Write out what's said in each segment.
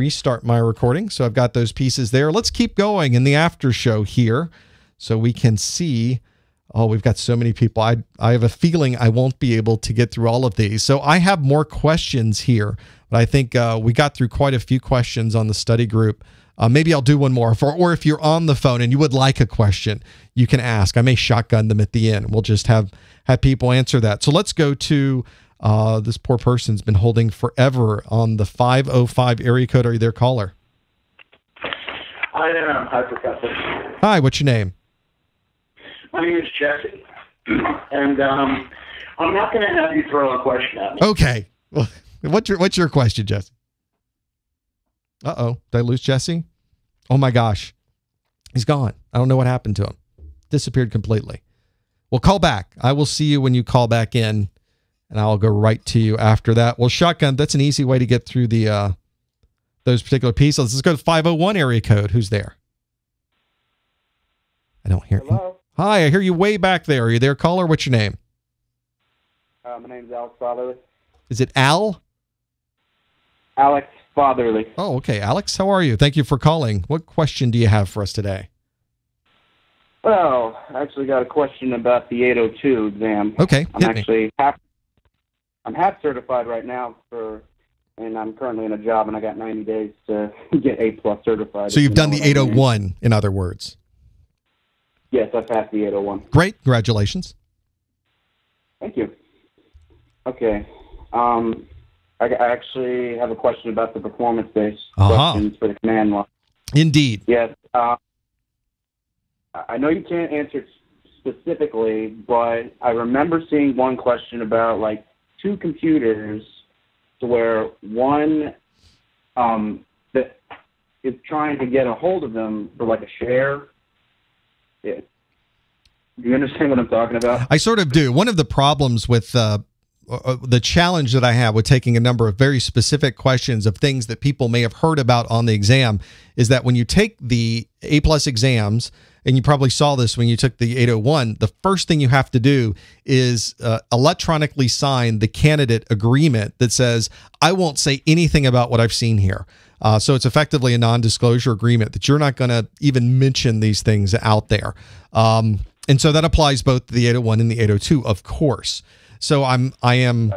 restart my recording. So I've got those pieces there. Let's keep going in the after show here so we can see. Oh, we've got so many people. I have a feeling I won't be able to get through all of these. So I have more questions here, but I think we got through quite a few questions on the study group. Maybe I'll do one more. Or if you're on the phone and you would like a question, you can ask. I may shotgun them at the end. We'll just have people answer that. So let's go to this poor person's been holding forever on the 505 area code. Are you there, caller? Hi there. Hi, Professor. Hi, what's your name? My name is Jesse. And I'm not going to have you throw a question at me. Okay. Well, what's your question, Jesse? Uh-oh. Did I lose Jesse? Oh, my gosh. He's gone. I don't know what happened to him. Disappeared completely. Well, call back. I will see you when you call back in, and I'll go right to you after that. Well, shotgun, that's an easy way to get through the those particular pieces. Let's go to 501 area code. Who's there? I don't hear you. Hi, I hear you way back there. Are you there, caller? What's your name? My name's Alex Fatherly. Is it Al? Alex Fatherly. Oh, okay. Alex, how are you? Thank you for calling. What question do you have for us today? Well, I actually got a question about the 802 exam. Okay, I'm half certified right now and I'm currently in a job, and I got 90 days to get A+ certified. So you've done the 801, in other words. Yes, I passed the 801. Great. Congratulations. Thank you. Okay. I actually have a question about the performance-based questions for the command line. Indeed. Yes. I know you can't answer it specifically, but I remember seeing one question about, like, two computers to where one that is trying to get a hold of them for, like, a share. Yeah. Do you understand what I'm talking about? I sort of do. One of the problems with the challenge that I have with taking a number of very specific questions of things that people may have heard about on the exam is that when you take the A+ exams, and you probably saw this when you took the 801, the first thing you have to do is electronically sign the candidate agreement that says, I won't say anything about what I've seen here. So it's effectively a non-disclosure agreement that you're not going to even mention these things out there. And so that applies both to the 801 and the 802, of course. So I am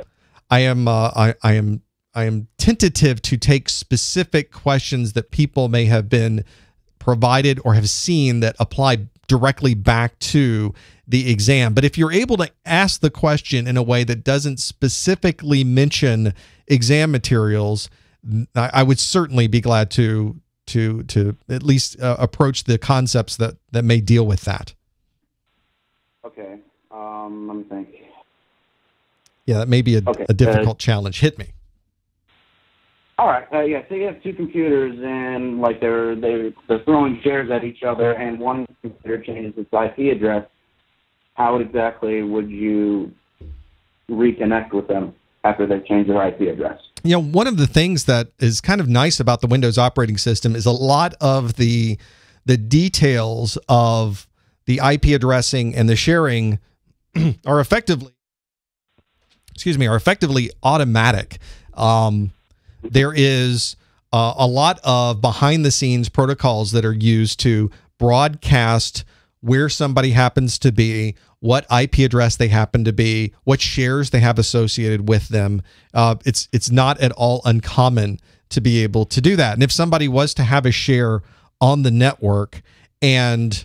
tentative to take specific questions that people may have been provided or have seen that apply directly back to the exam. But if you're able to ask the question in a way that doesn't specifically mention exam materials, I would certainly be glad to at least approach the concepts that may deal with that. Okay. Let me think. Yeah, that may be a difficult challenge. Hit me. All right. Yeah. So you have two computers, and like they're throwing shares at each other, and one computer changes its IP address. How exactly would you reconnect with them after they change their IP address? You know, one of the things that is kind of nice about the Windows operating system is a lot of the details of the IP addressing and the sharing are effectively automatic. There is a lot of behind-the-scenes protocols that are used to broadcast where somebody happens to be, what IP address they happen to be, what shares they have associated with them. It's not at all uncommon to be able to do that. And if somebody was to have a share on the network and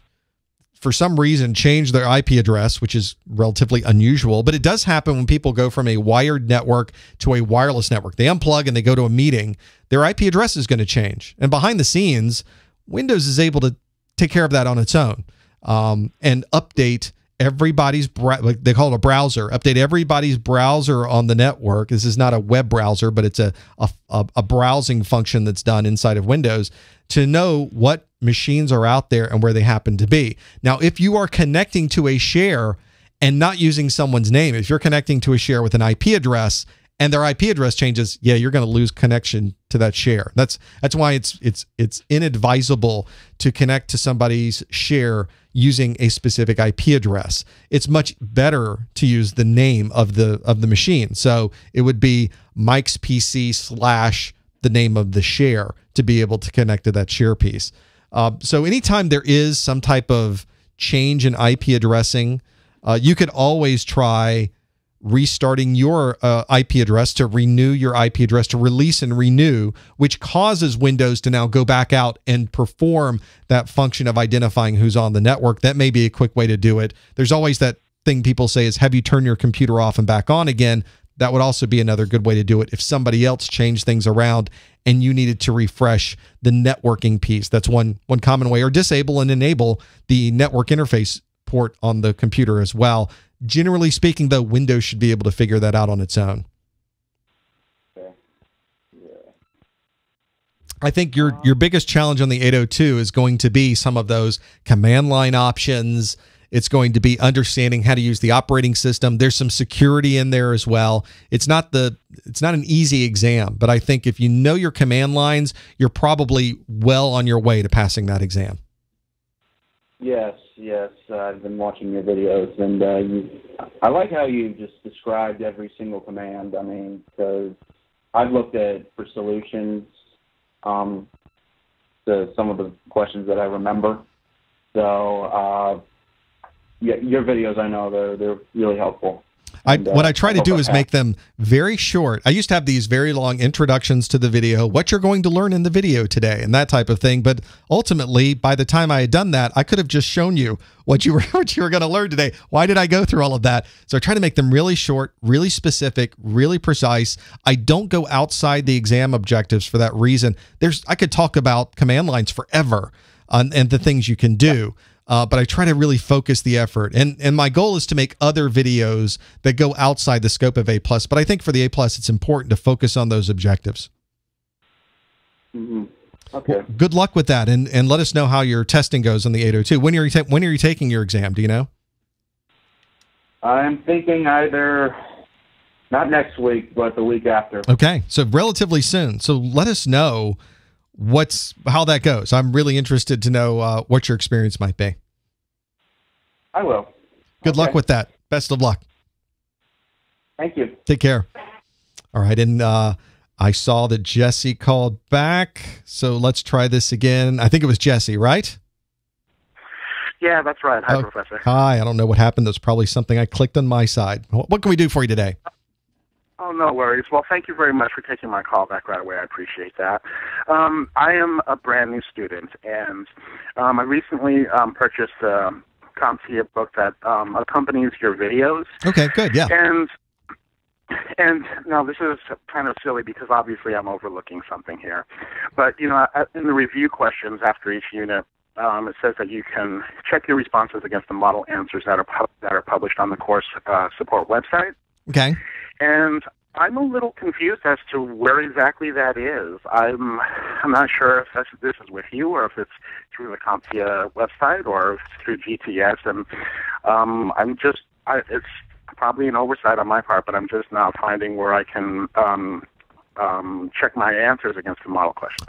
for some reason change their IP address, which is relatively unusual, but it does happen when people go from a wired network to a wireless network. They unplug and they go to a meeting, their IP address is going to change. And behind the scenes, Windows is able to take care of that on its own and update everybody's, they call it a browser, update everybody's browser on the network. This is not a web browser, but it's a browsing function that's done inside of Windows to know what machines are out there and where they happen to be. Now, if you are connecting to a share and not using someone's name, if you're connecting to a share with an IP address and their IP address changes, yeah, you're going to lose connection to that share. That's why it's inadvisable to connect to somebody's share using a specific IP address. It's much better to use the name of the machine. So it would be Mike's PC / the name of the share to be able to connect to that share piece. So anytime there is some type of change in IP addressing, you could always try restarting your IP address to renew your IP address, to release and renew, which causes Windows to now go back out and perform that function of identifying who's on the network. That may be a quick way to do it. There's always that thing people say is, have you turned your computer off and back on again? That would also be another good way to do it if somebody else changed things around and you needed to refresh the networking piece. That's one common way. Or disable and enable the network interface port on the computer as well. Generally speaking, though, Windows should be able to figure that out on its own. Okay. Yeah. I think your biggest challenge on the 802 is going to be some of those command line options. It's going to be understanding how to use the operating system. There's some security in there as well. It's not an easy exam, but I think if you know your command lines, you're probably well on your way to passing that exam. Yes. I've been watching your videos, and I like how you just described every single command. I mean, because I've looked for solutions to some of the questions that I remember. So, yeah, your videos, I know they're really helpful. What I try to do is make them very short. I used to have these very long introductions to the video, what you're going to learn in the video today, and that type of thing. But ultimately, by the time I had done that, I could have just shown you what you were going to learn today. Why did I go through all of that? So I try to make them really short, really specific, really precise. I don't go outside the exam objectives for that reason. I could talk about command lines forever and the things you can do. But I try to really focus the effort. And my goal is to make other videos that go outside the scope of A+. But I think for the A+, it's important to focus on those objectives. Mm-hmm. Okay. Well, good luck with that. And let us know how your testing goes on the 802. When are you taking your exam? Do you know? I'm thinking either not next week, but the week after. Okay. So relatively soon. So let us know how that goes. I'm really interested to know what your experience might be. I will. Good luck with that. Best of luck. Thank you. Take care. All right. And I saw that Jesse called back. So let's try this again. I think it was Jesse, right? Yeah, that's right. Hi, Professor. Hi. I don't know what happened. There's probably something I clicked on my side. What can we do for you today? Oh, no worries. Well, thank you very much for taking my call back right away. I appreciate that. I am a brand new student, and I recently purchased a CompTIA book that accompanies your videos. Okay, good, yeah. And now this is kind of silly because obviously I'm overlooking something here. But, you know, in the review questions after each unit, it says that you can check your responses against the model answers that are published on the course support website. Okay. And I'm a little confused as to where exactly that is. I'm not sure if this is with you or if it's through the CompTIA website or if it's through GTS. And it's probably an oversight on my part, but I'm just now finding where I can check my answers against the model question.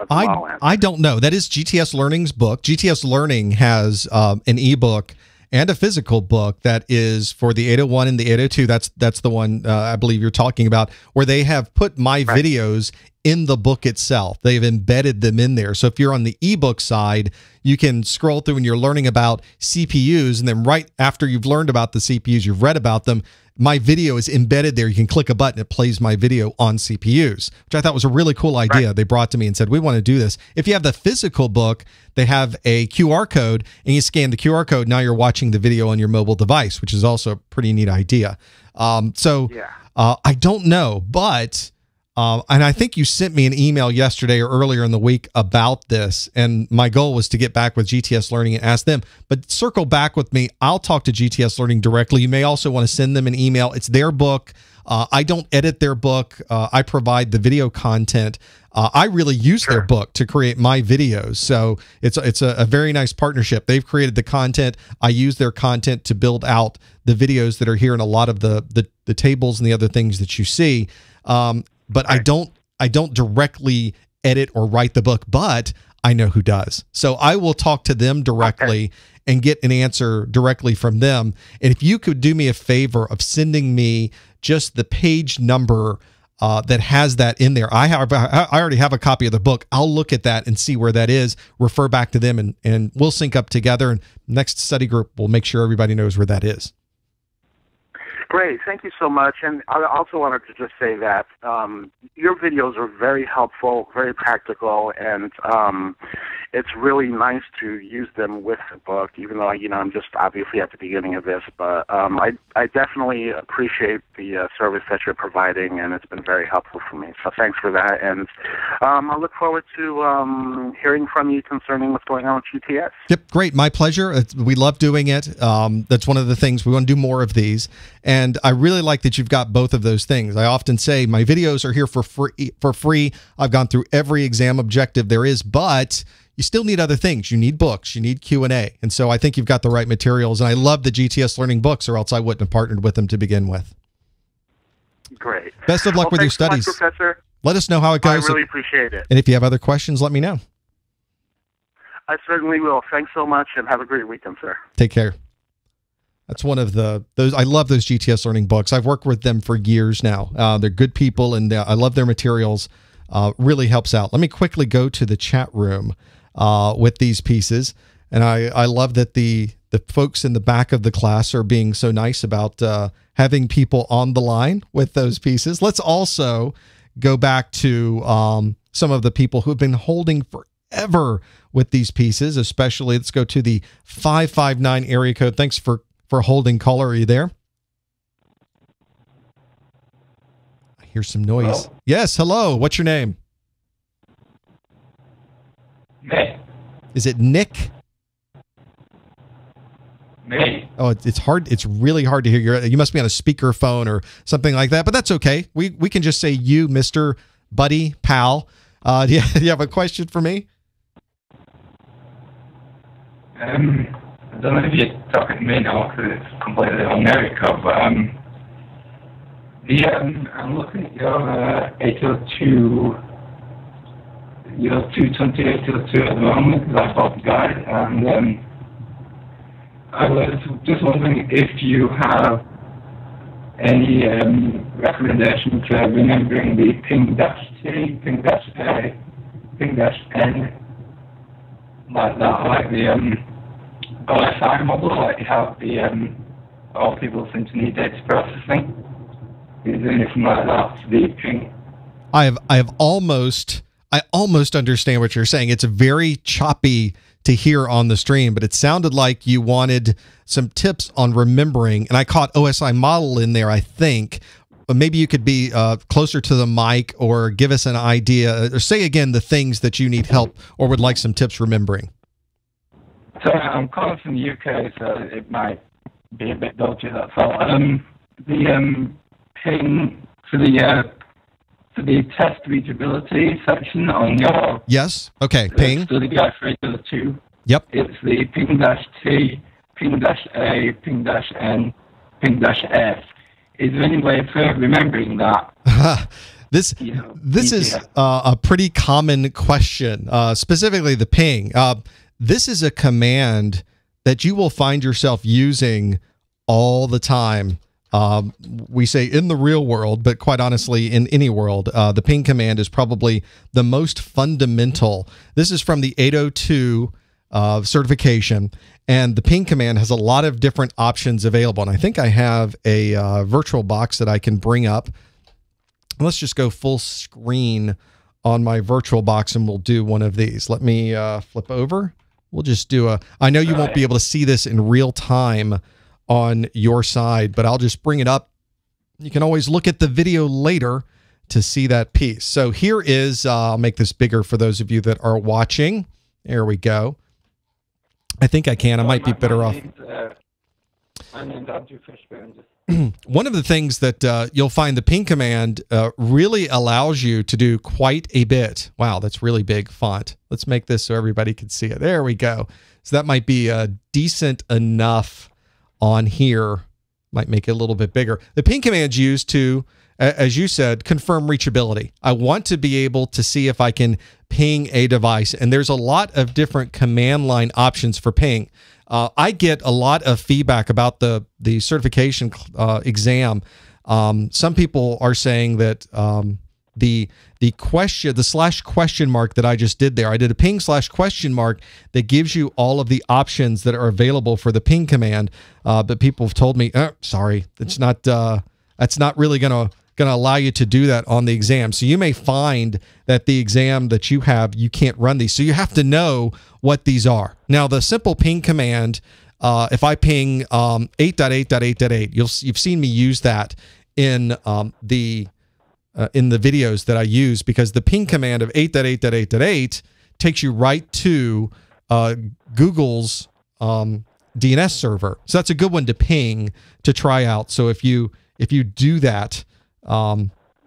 I don't know. That is GTS Learning's book. GTS Learning has an ebook and a physical book that is for the 801 and the 802. That's the one I believe you're talking about, where they have put my videos in the book itself. They've embedded them in there. So if you're on the ebook side, you can scroll through and you're learning about CPUs, and then right after you've learned about the CPUs, you've read about them, my video is embedded there. You can click a button, it plays my video on CPUs, which I thought was a really cool idea. Right. They brought to me and said, we want to do this. If you have the physical book, they have a QR code, and you scan the QR code. Now you're watching the video on your mobile device, which is also a pretty neat idea. I don't know, but and I think you sent me an email yesterday or earlier in the week about this, and my goal was to get back with GTS Learning and ask them, but circle back with me. I'll talk to GTS Learning directly. You may also want to send them an email. It's their book. I don't edit their book. I provide the video content. I really use their book to create my videos. So it's a very nice partnership. They've created the content. I use their content to build out the videos that are here and a lot of the tables and the other things that you see. But I don't directly edit or write the book, but I know who does. So I will talk to them directly and get an answer directly from them. And if you could do me a favor of sending me just the page number that has that in there. I already have a copy of the book. I'll look at that and see where that is, refer back to them, and we'll sync up together. And next study group will make sure everybody knows where that is. Great. Thank you so much. And I also wanted to just say that your videos are very helpful, very practical, and it's really nice to use them with the book, even though, I'm just obviously at the beginning of this. But I definitely appreciate the service that you're providing, and it's been very helpful for me. So thanks for that. And I look forward to hearing from you concerning what's going on with GTS. Yep, great. My pleasure. We love doing it. That's one of the things. We want to do more of these. And I really like that you've got both of those things. I often say my videos are here for free. I've gone through every exam objective there is, but you still need other things. You need books. You need Q&A. And so I think you've got the right materials. And I love the GTS Learning books, or else I wouldn't have partnered with them to begin with. Great. Best of luck with your studies. So much, Professor. Let us know how it goes. I really appreciate it. And if you have other questions, let me know. I certainly will. Thanks so much, and have a great weekend, sir. Take care. That's one of those. I love those GTS Learning books. I've worked with them for years now. They're good people, and I love their materials. Really helps out. Let me quickly go to the chat room with these pieces. And I love that the folks in the back of the class are being so nice about having people on the line with those pieces. Let's also go back to some of the people who have been holding forever with these pieces, especially. Let's go to the 559 area code. Thanks for holding. Caller, are you there? I hear some noise. Hello? Yes, hello. What's your name? Nick. Is it Nick? Me. Oh, it's hard. It's really hard to hear. You must be on a speakerphone or something like that, but that's okay. We can just say you, Mr. Buddy, pal. Do you have a question for me? I don't know if you're talking to me now because it's completely on America, but I'm looking at your 802, your 220 802 at the moment because I bought the guide, and I was just wondering if you have any recommendations for remembering the ping-T, ping-A, ping-N, like that, like the OSI model, like you have the all people seem to need data processing. Is there anything like that for the ping? I almost understand what you're saying. It's very choppy to hear on the stream, but it sounded like you wanted some tips on remembering, and I caught OSI model in there, I think. But maybe you could be closer to the mic or give us an idea, or say again the things that you need help or would like some tips remembering. So I'm calling from the UK, so it might be a bit dodgy, that's all. The ping for the test readability section on your yes, okay, ping study guide for 802. Yep, it's the ping-T, ping-A, ping-N, ping-F. Is there any way for remembering that? This is a pretty common question, specifically the ping. This is a command that you will find yourself using all the time. We say in the real world, but quite honestly, in any world, the ping command is probably the most fundamental. This is from the 802 certification, and the ping command has a lot of different options available. And I think I have a virtual box that I can bring up. Let's just go full screen on my virtual box, and we'll do one of these. Let me flip over. We'll just do I know you won't be able to see this in real time on your side, but I'll just bring it up. You can always look at the video later to see that piece. So here is, I'll make this bigger for those of you that are watching. There we go. I think I can. I might be better off. My name's Andrew Fishburne. One of the things that you'll find the ping command really allows you to do quite a bit. Wow, that's really big font. Let's make this so everybody can see it. There we go. So that might be decent enough on here. Might make it a little bit bigger. The ping command's used to, as you said, confirm reachability. I want to be able to see if I can ping a device, and there's a lot of different command line options for ping. I get a lot of feedback about the certification exam Some people are saying that the /question mark that I just did there, I did a ping / mark that gives you all of the options that are available for the ping command. But people have told me, sorry, it's not. That's not really going to allow you to do that on the exam. So you may find that the exam that you have, you can't run these. So you have to know what these are. Now, the simple ping command, if I ping 8.8.8.8, you've seen me use that in the videos that I use, because the ping command of 8.8.8.8 takes you right to Google's DNS server. So that's a good one to ping to try out. So if you do that,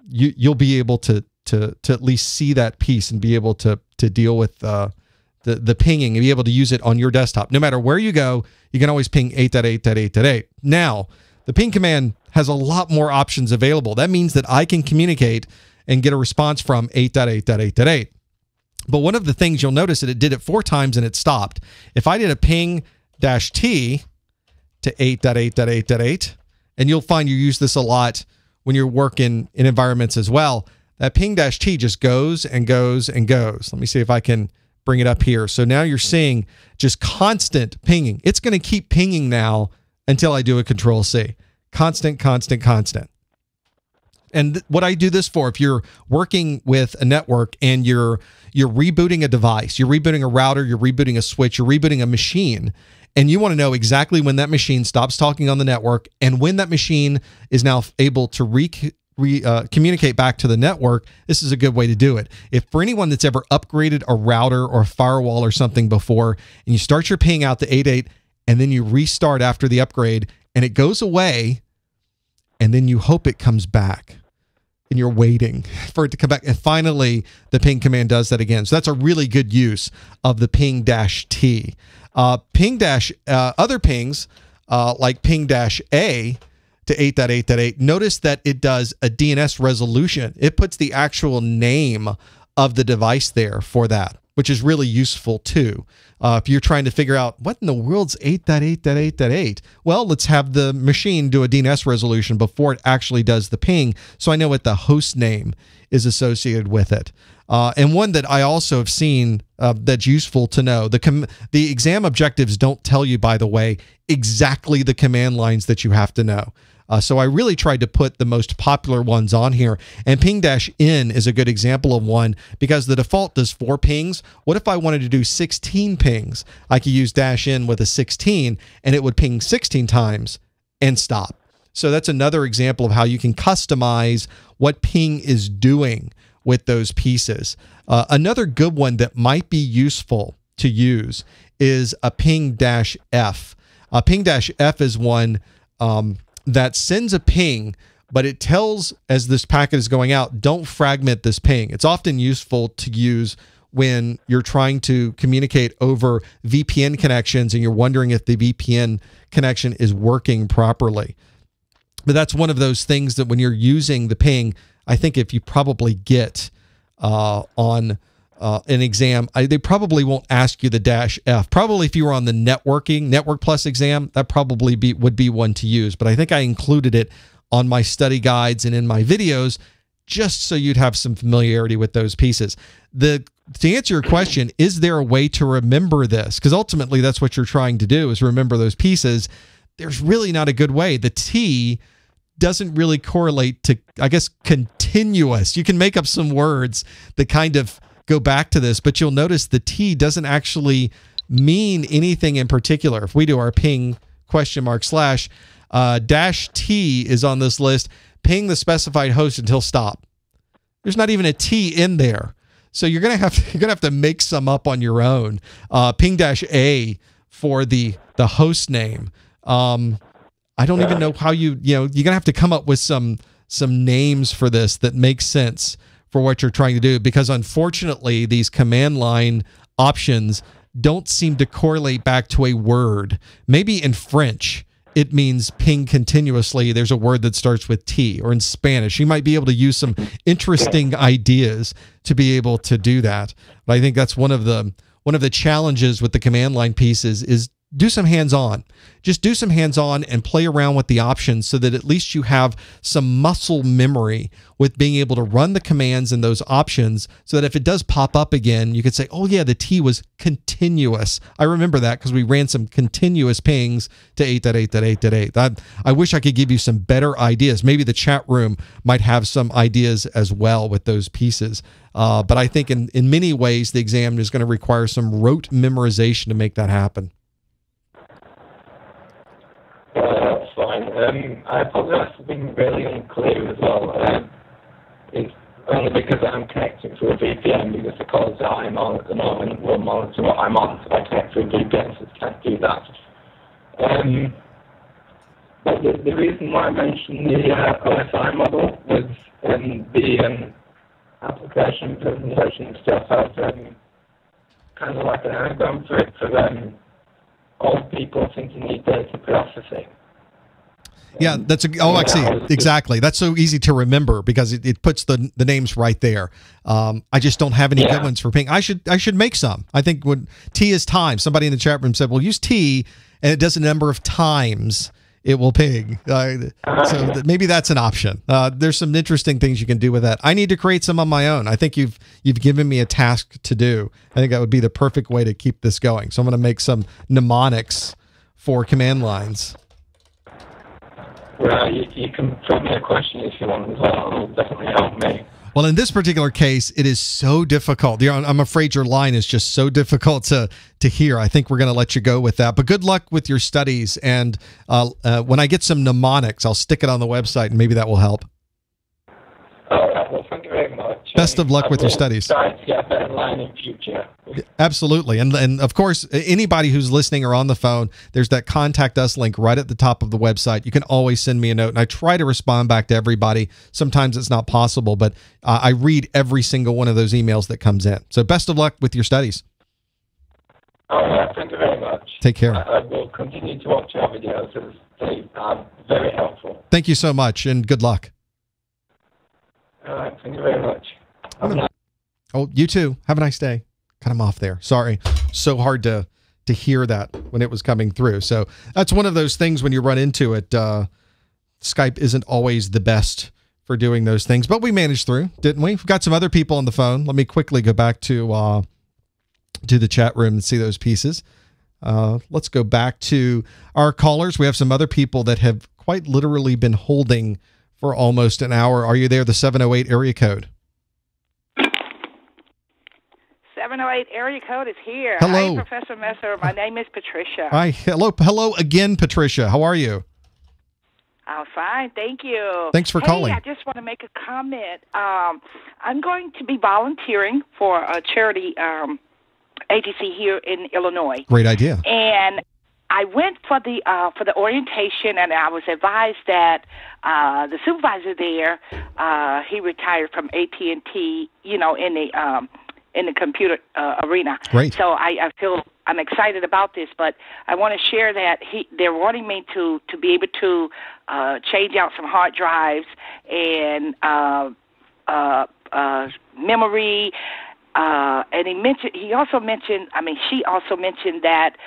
you'll be able to at least see that piece and be able to deal with the pinging and be able to use it on your desktop. No matter where you go, you can always ping 8.8.8.8. Now, the ping command has a lot more options available. That means that I can communicate and get a response from 8.8.8.8. But one of the things you'll notice that it did it 4 times and it stopped. If I did a ping -t to 8.8.8.8, and you'll find you use this a lot when you're working in environments as well, that ping -t just goes and goes and goes. Let me see if I can bring it up here. So now you're seeing just constant pinging. It's going to keep pinging now until I do a Control-C. Constant, constant, constant. And what I do this for, if you're working with a network and you're rebooting a device, you're rebooting a router, you're rebooting a switch, you're rebooting a machine, and you want to know exactly when that machine stops talking on the network and when that machine is now able to communicate back to the network, this is a good way to do it. If for anyone that's ever upgraded a router or a firewall or something before, and you start your ping out to 8.8, and then you restart after the upgrade, and it goes away, and then you hope it comes back, and you're waiting for it to come back, and finally the ping command does that again. So that's a really good use of the ping -t. Other pings like ping-a to 8.8.8, notice that it does a DNS resolution. It puts the actual name of the device there for that, which is really useful too. If you're trying to figure out what in the world's 8.8.8.8, well, let's have the machine do a DNS resolution before it actually does the ping, so I know what the host name is associated with it. And one that I also have seen that's useful to know. The exam objectives don't tell you, by the way, exactly the command lines that you have to know. So I really tried to put the most popular ones on here. And ping-in is a good example of one because the default does 4 pings. What if I wanted to do 16 pings? I could use -in with a 16 and it would ping 16 times and stop. So that's another example of how you can customize what ping is doing with those pieces. Another good one that might be useful to use is a ping-f. A ping-f is one that sends a ping, but it tells, as this packet is going out, don't fragment this ping. It's often useful to use when you're trying to communicate over VPN connections and you're wondering if the VPN connection is working properly. But that's one of those things that when you're using the ping, I think if you probably get on an exam, they probably won't ask you the -f. Probably if you were on the Network Plus exam, that probably would be one to use. But I think I included it on my study guides and in my videos just so you'd have some familiarity with those pieces. To answer your question, is there a way to remember this? Because ultimately that's what you're trying to do, is remember those pieces. There's really not a good way. The T doesn't really correlate to, I guess, continuous. You can make up some words that kind of go back to this, but you'll notice the T doesn't actually mean anything in particular. If we do our ping !/, -t is on this list, ping the specified host until stop. There's not even a T in there. So you're gonna have to make some up on your own. Ping-a for the host name. I don't even know how you're gonna have to come up with some names for this that make sense for what you're trying to do, because unfortunately these command line options don't seem to correlate back to a word. Maybe in French it means ping continuously, there's a word that starts with T, or in Spanish you might be able to use some interesting ideas to be able to do that. But I think that's one of the challenges with the command line pieces is do some hands-on. Just do some hands-on and play around with the options so that at least you have some muscle memory with being able to run the commands and those options so that if it does pop up again, you could say, oh yeah, the T was continuous. I remember that because we ran some continuous pings to 8.8.8.8. I wish I could give you some better ideas. Maybe the chat room might have some ideas as well with those pieces. But I think in many ways, the exam is going to require some rote memorization to make that happen. That's fine. I apologize for being really unclear as well. It's only because I'm connecting to a VPN because the calls that I'm on at the moment will monitor what I'm on, so I connect to a VPN, so I can't do that. But the reason why I mentioned the OSI model was the application presentation stuff has kind of like an anagram for it for old people thinking need data processing. Yeah, I see. Exactly. That's so easy to remember because it puts the names right there. I just don't have any good ones for ping. I should make some. I think when T is time, somebody in the chat room said, well, use T and it does a number of times it will ping. So maybe that's an option. There's some interesting things you can do with that. I need to create some on my own. I think you've given me a task to do. I think that would be the perfect way to keep this going. So I'm going to make some mnemonics for command lines. Well, you can put me a question if you want as well. It'll definitely help me. Well, in this particular case, it is so difficult. I'm afraid your line is just so difficult to hear. I think we're going to let you go with that. But good luck with your studies. And when I get some mnemonics, I'll stick it on the website, and maybe that will help. All right. Well, thank you very much. Best of luck with your studies. Try to get a better line in future. Absolutely. And of course, anybody who's listening or on the phone, there's that contact us link right at the top of the website. You can always send me a note, and I try to respond back to everybody. Sometimes it's not possible, but I read every single one of those emails that comes in. So best of luck with your studies. All right. Thank you very much. Take care. I will continue to watch your videos as they are very helpful. Thank you so much, and good luck. All right. Thank you very much. Oh, you too. Have a nice day. Cut him off there. Sorry. So hard to hear that when it was coming through. So that's one of those things when you run into it. Skype isn't always the best for doing those things, but we managed through, didn't we? We've got some other people on the phone. Let me quickly go back to the chat room and see those pieces. Let's go back to our callers. We have some other people that have quite literally been holding for almost an hour. Are you there? The 708 area code. 708 area code is here. Hello. Hi, Professor Messer. My name is Patricia. Hi. Hello again, Patricia. How are you? I'm fine. Thank you. Thanks for calling. I just want to make a comment. I'm going to be volunteering for a charity agency here in Illinois. Great idea. And I went for the orientation, and I was advised that the supervisor there, he retired from AT&T, in the computer arena. Great. So I'm excited about this, but I want to share that they're wanting me to be able to change out some hard drives and memory. And she also mentioned that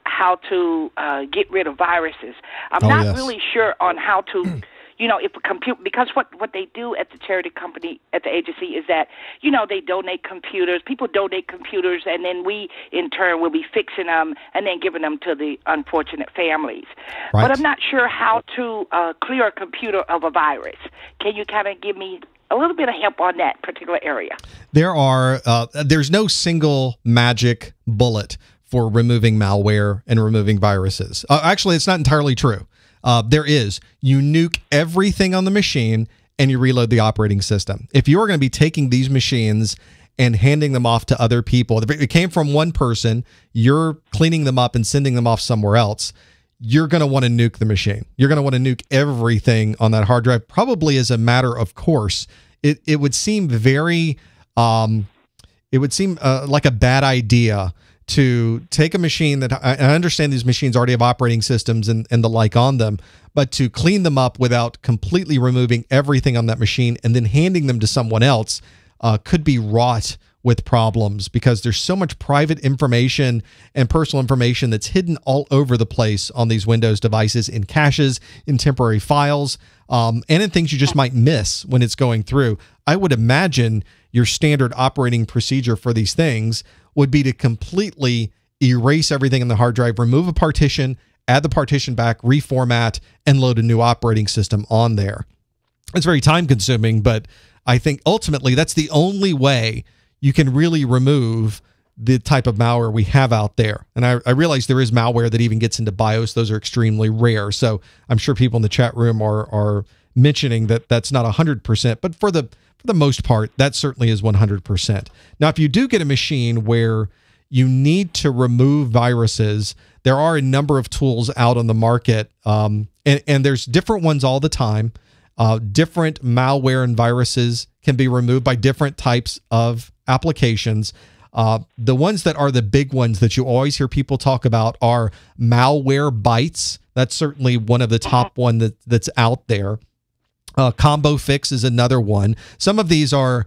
how to get rid of viruses. I'm not really sure on how to. If a computer, because what they do at the charity company, at the agency, is that, they donate computers. People donate computers, and then we, in turn, will be fixing them and then giving them to the unfortunate families. Right. But I'm not sure how to clear a computer of a virus. Can you kind of give me a little bit of help on that particular area? There's no single magic bullet for removing malware and removing viruses. Actually, it's not entirely true. You nuke everything on the machine and you reload the operating system. If you're going to be taking these machines and handing them off to other people, if it came from one person, you're cleaning them up and sending them off somewhere else, you're going to want to nuke the machine. You're going to want to nuke everything on that hard drive, probably as a matter of course. It would seem very, like a bad idea to take a machine that I understand these machines already have operating systems and the like on them, but to clean them up without completely removing everything on that machine and then handing them to someone else could be wrought with problems because there's so much private information and personal information that's hidden all over the place on these Windows devices, in caches, in temporary files, and in things you just might miss when it's going through. I would imagine your standard operating procedure for these things would be to completely erase everything in the hard drive, remove a partition, add the partition back, reformat, and load a new operating system on there. It's very time consuming, but I think ultimately that's the only way you can really remove the type of malware we have out there. And I realize there is malware that even gets into BIOS. Those are extremely rare. So I'm sure people in the chat room are mentioning that that's not 100%, but for the most part, that certainly is 100%. Now, if you do get a machine where you need to remove viruses, there are a number of tools out on the market, and there's different ones all the time. Different malware and viruses can be removed by different types of applications. The ones that are the big ones that you always hear people talk about are Malwarebytes. That's certainly one of the top one that's out there. Combo Fix is another one. Some of these are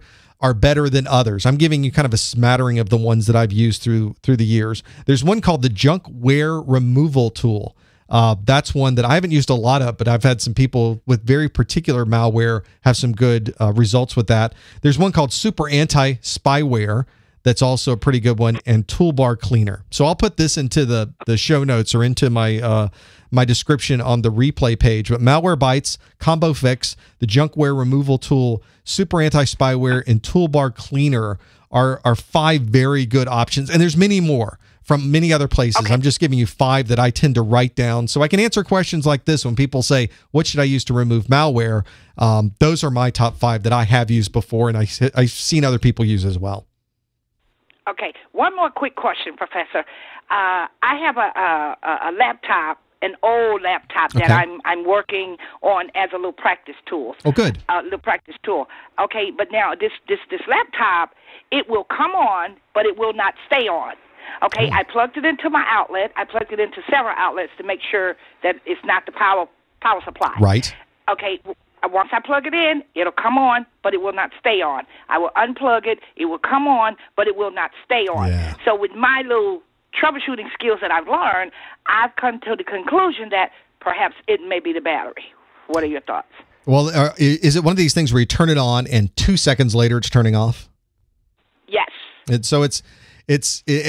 better than others. I'm giving you kind of a smattering of the ones that I've used through the years. There's one called the Junkware Removal Tool. That's one that I haven't used a lot of, but I've had some people with very particular malware have some good results with that. There's one called Super Anti-Spyware. That's also a pretty good one, and Toolbar Cleaner. So I'll put this into the show notes or into my my description on the replay page. But Malwarebytes, Combo Fix, the Junkware Removal Tool, Super Anti-Spyware, and Toolbar Cleaner are 5 very good options. And there's many more from many other places. Okay. I'm just giving you 5 that I tend to write down so I can answer questions like this when people say, what should I use to remove malware? Those are my top 5 that I have used before, and I've seen other people use as well. Okay, one more quick question, Professor. I have a laptop, an old laptop that I'm working on as a little practice tool. Oh, good. A little practice tool. Okay, but now this laptop, it will come on, but it will not stay on. Okay, I plugged it into my outlet. I plugged it into several outlets to make sure that it's not the power supply. Right. Okay. Once I plug it in, it'll come on, but it will not stay on. I will unplug it. It will come on, but it will not stay on. Yeah. So with my little troubleshooting skills that I've learned, I've come to the conclusion that perhaps it may be the battery. What are your thoughts? Well, is it one of these things where you turn it on and 2 seconds later it's turning off? Yes. And so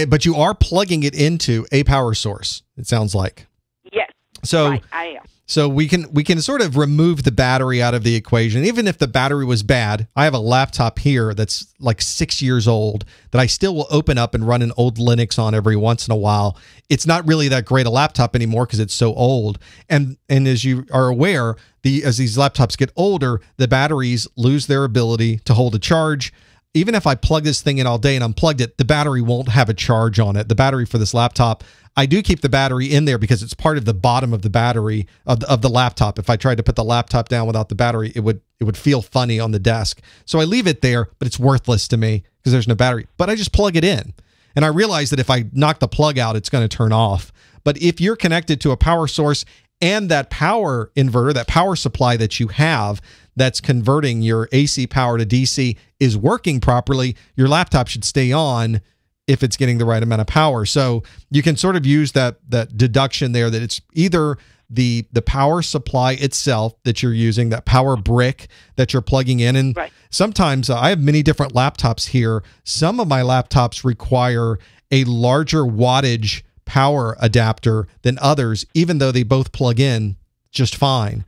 but you are plugging it into a power source, it sounds like. Yes. So right, I am. So we can sort of remove the battery out of the equation. Even if the battery was bad, I have a laptop here that's like 6 years old that I still will open up and run an old Linux on every once in a while. It's not really that great a laptop anymore because it's so old. And as you are aware, as these laptops get older, the batteries lose their ability to hold a charge. Even if I plug this thing in all day and unplugged it, the battery won't have a charge on it. The battery for this laptop, I do keep the battery in there because it's part of the bottom of the battery of the laptop. If I tried to put the laptop down without the battery, it would feel funny on the desk. So I leave it there, but it's worthless to me because there's no battery. But I just plug it in. And I realize that if I knock the plug out, it's going to turn off. But if you're connected to a power source and that power inverter, that power supply that you have that's converting your AC power to DC is working properly, your laptop should stay on if it's getting the right amount of power. So you can sort of use that deduction there that it's either the power supply itself that you're using, that power brick that you're plugging in. And right. Sometimes I have many different laptops here. Some of my laptops require a larger wattage power adapter than others, even though they both plug in just fine.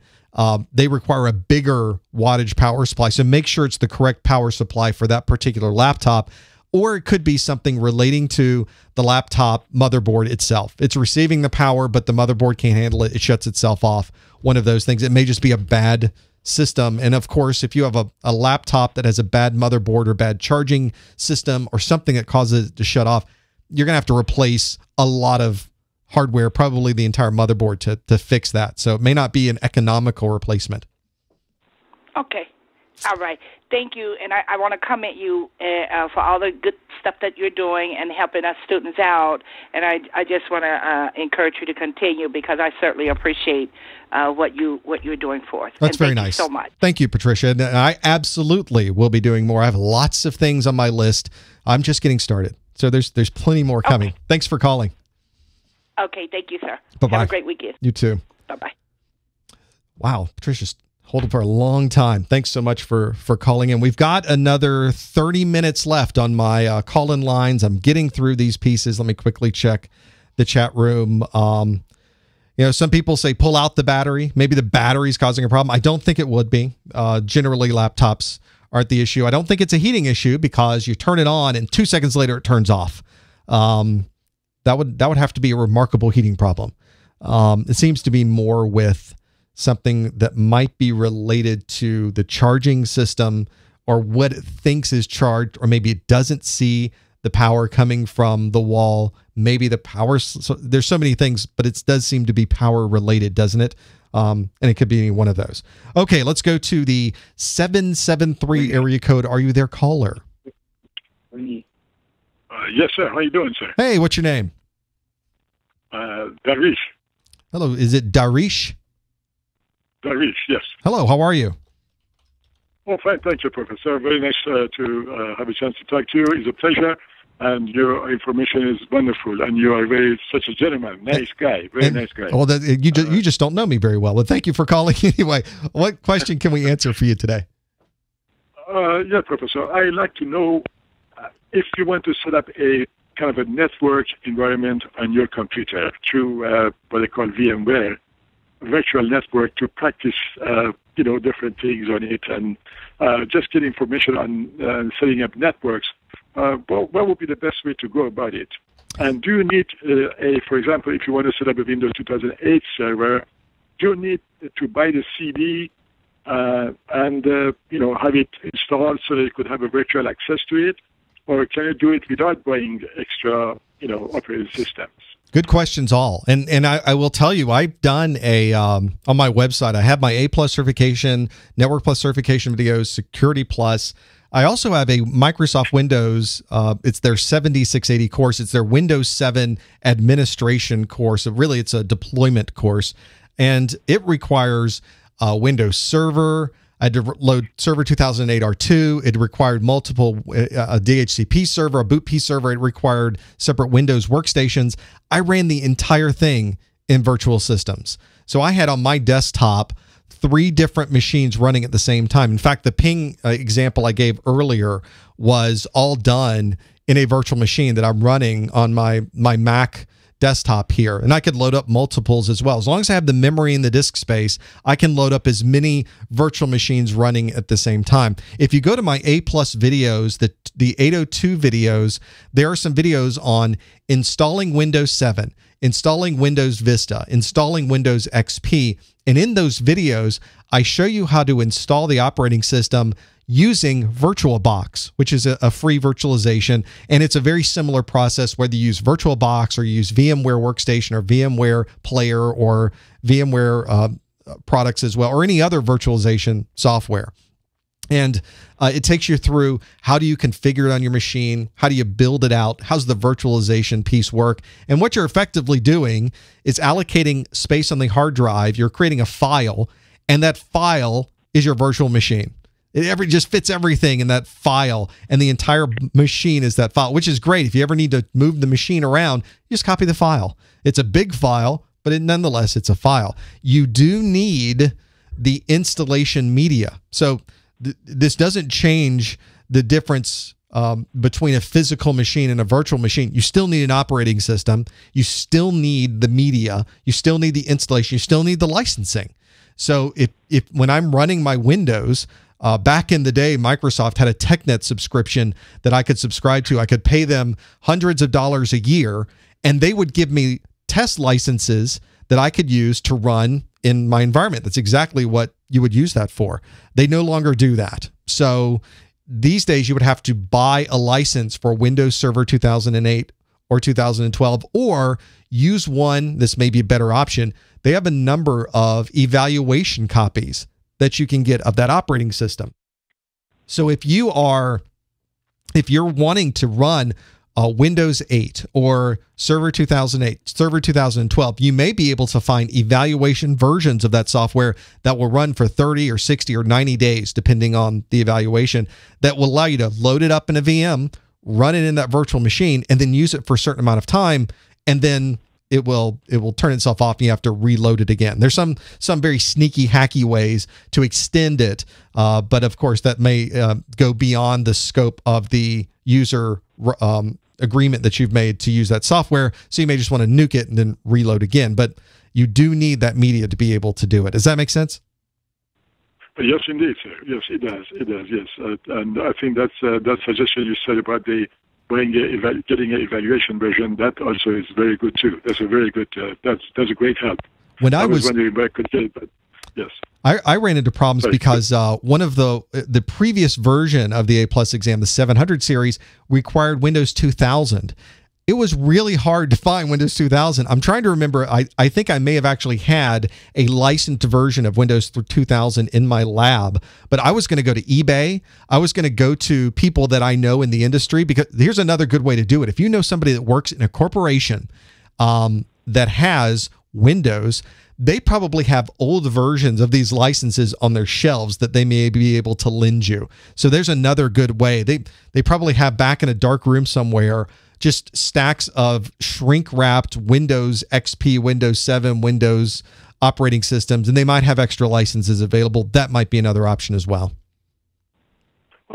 They require a bigger wattage power supply. So make sure it's the correct power supply for that particular laptop. Or it could be something relating to the laptop motherboard itself. It's receiving the power, but the motherboard can't handle it. It shuts itself off. One of those things. It may just be a bad system. And of course, if you have a laptop that has a bad motherboard or bad charging system or something that causes it to shut off, you're going to have to replace a lot of hardware, probably the entire motherboard to fix that. So it may not be an economical replacement. Okay. All right. Thank you. And I want to commend you for all the good stuff that you're doing and helping us students out. And I just want to encourage you to continue because I certainly appreciate what you're doing for us. That's very nice. Thank you so much. Thank you, Patricia. And I absolutely will be doing more. I have lots of things on my list. I'm just getting started. So there's plenty more coming. Okay. Thanks for calling. Okay. Thank you, sir. Bye-bye. Have a great weekend. You too. Bye-bye. Wow. Patricia's holding for a long time. Thanks so much for calling in. We've got another 30 minutes left on my call-in lines. I'm getting through these pieces. Let me quickly check the chat room. Some people say pull out the battery. Maybe the battery's causing a problem. I don't think it would be. Generally, laptops aren't the issue. I don't think it's a heating issue because you turn it on and 2 seconds later it turns off. That would have to be a remarkable heating problem. It seems to be more with something that might be related to the charging system or what it thinks is charged, or maybe it doesn't see the power coming from the wall. Maybe the power, so there's so many things, but it does seem to be power related, doesn't it? And it could be any one of those. Okay, let's go to the 773 area code. Are you there, caller? Yes, sir. How you doing, sir? Hey, what's your name? Darish. Hello, is it Darish? Darish, yes. Hello, how are you? Oh, fine. Thank you, Professor. Very nice to have a chance to talk to you. It's a pleasure. And your information is wonderful. And you are such a gentleman. Nice guy. Very nice guy. Well, you just don't know me very well. But thank you for calling anyway. What question can we answer for you today? Yeah, Professor. I'd like to know if you want to set up a kind of a network environment on your computer through what they call VMware, virtual network, to practice, different things on it and just get information on setting up networks. What would be the best way to go about it? And do you need for example, if you want to set up a Windows 2008 server, do you need to buy the CD and have it installed so that you could have a virtual access to it? Or can you do it without buying extra, operating systems? Good questions all. And I will tell you, I've done on my website, I have my A+ certification, Network Plus certification videos, Security Plus. I also have a Microsoft Windows, it's their 7680 course. It's their Windows 7 administration course. Really, it's a deployment course. And it requires Windows Server. I had to load Server 2008 R2. It required multiple a DHCP server, a boot P server. It required separate Windows workstations. I ran the entire thing in virtual systems. So I had on my desktop 3 different machines running at the same time. In fact, the ping example I gave earlier was all done in a virtual machine that I'm running on my Mac desktop here. And I could load up multiples as well. As long as I have the memory and the disk space, I can load up as many virtual machines running at the same time. If you go to my A+ videos, the 802 videos, there are some videos on installing Windows 7, installing Windows Vista, installing Windows XP. And in those videos, I show you how to install the operating system using VirtualBox, which is a free virtualization. And it's a very similar process, whether you use VirtualBox or you use VMware Workstation or VMware Player or VMware products as well, or any other virtualization software. And it takes you through how do you configure it on your machine? How do you build it out? How's the virtualization piece work? And what you're effectively doing is allocating space on the hard drive. You're creating a file, and that file is your virtual machine. It just fits everything in that file, and the entire machine is that file, which is great. If you ever need to move the machine around, you just copy the file. It's a big file, but nonetheless, it's a file. You do need the installation media. So this doesn't change the difference between a physical machine and a virtual machine. You still need an operating system. You still need the media. You still need the installation. You still need the licensing. So if when I'm running my Windows, back in the day, Microsoft had a TechNet subscription that I could subscribe to. I could pay them hundreds of dollars a year, and they would give me test licenses that I could use to run in my environment. That's exactly what you would use that for. They no longer do that. So these days, you would have to buy a license for Windows Server 2008 or 2012, or use one. This may be a better option. They have a number of evaluation copies that you can get of that operating system. So if you're wanting to run Windows 8 or Server 2008, Server 2012, you may be able to find evaluation versions of that software that will run for 30 or 60 or 90 days, depending on the evaluation, that will allow you to load it up in a VM, run it in that virtual machine, and then use it for a certain amount of time, and then it will turn itself off and you have to reload it again. There's some very sneaky, hacky ways to extend it, but of course that may go beyond the scope of the user agreement that you've made to use that software. So you may just want to nuke it and then reload again. But you do need that media to be able to do it. Does that make sense? Yes, indeed, sir. Yes, it does. It does. Yes, and I think that suggestion you said about getting an evaluation version, that also is very good too. That's a very good. That's a great help. When I was wondering where I could get it, but yes. I ran into problems because one of the previous version of the A+ exam, the 700 series, required Windows 2000. It was really hard to find Windows 2000. I'm trying to remember. I think I may have actually had a licensed version of Windows 2000 in my lab, but I was going to go to eBay. I was going to go to people that I know in the industry, because here's another good way to do it. If you know somebody that works in a corporation that has Windows, they probably have old versions of these licenses on their shelves that they may be able to lend you. So there's another good way. They probably have back in a dark room somewhere just stacks of shrink-wrapped Windows XP, Windows 7, Windows operating systems, and they might have extra licenses available. That might be another option as well.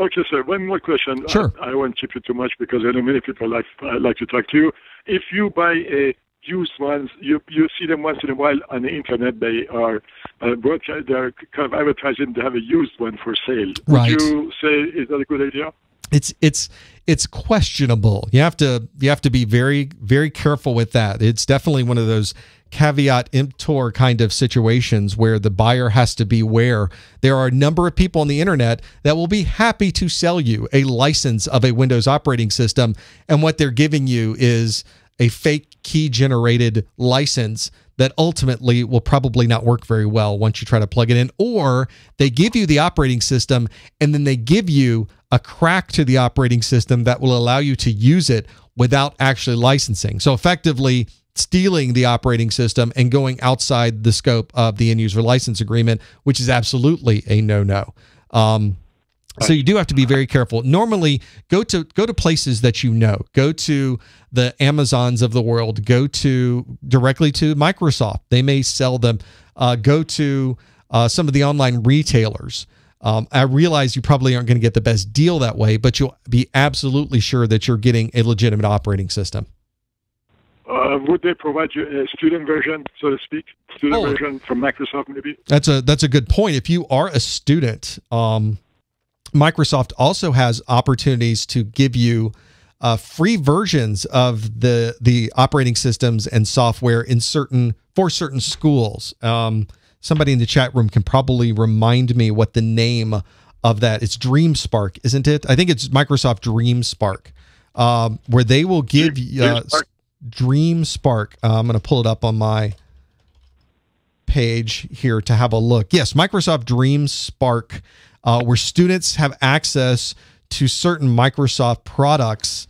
Okay, sir. One more question. Sure. I won't keep you too much because I know many people like to talk to you. If you buy a used ones, you see them once in a while on the internet. They are they're kind of advertising to have a used one for sale. Right. Would you say, is that a good idea? It's questionable. You have to be very, very careful with that. It's definitely one of those caveat emptor kind of situations where the buyer has to beware. There are a number of people on the internet that will be happy to sell you a license of a Windows operating system, and what they're giving you is a fake key generated license that ultimately will probably not work very well once you try to plug it in. Or they give you the operating system and then they give you a crack to the operating system that will allow you to use it without actually licensing. So effectively stealing the operating system and going outside the scope of the end user license agreement, which is absolutely a no-no. So you do have to be very careful. Normally, go to places that you know. Go to the Amazons of the world. Go directly to Microsoft. They may sell them. Go to some of the online retailers. I realize you probably aren't going to get the best deal that way, but you'll be absolutely sure that you're getting a legitimate operating system. Would they provide you a student version, so to speak? Version from Microsoft, maybe? That's a good point. If you are a student, Microsoft also has opportunities to give you free versions of the operating systems and software for certain schools. Somebody in the chat room can probably remind me what the name of that. It's DreamSpark, isn't it? I think it's Microsoft DreamSpark, where they will give DreamSpark. I'm going to pull it up on my page here to have a look. Yes, Microsoft DreamSpark, where students have access to certain Microsoft products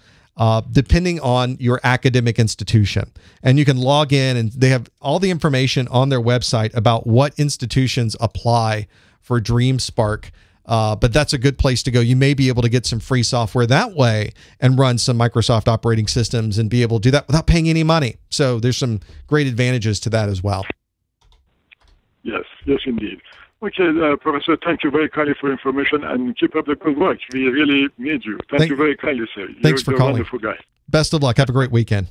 depending on your academic institution. And you can log in and they have all the information on their website about what institutions apply for DreamSpark. But that's a good place to go. You may be able to get some free software that way and run some Microsoft operating systems and be able to do that without paying any money. So there's some great advantages to that as well. Yes, indeed. Okay, Professor, thank you very kindly for information and keep up the good work. We really need you. Thank you very kindly, sir. Thanks for calling. You're a wonderful guy. Best of luck. Have a great weekend.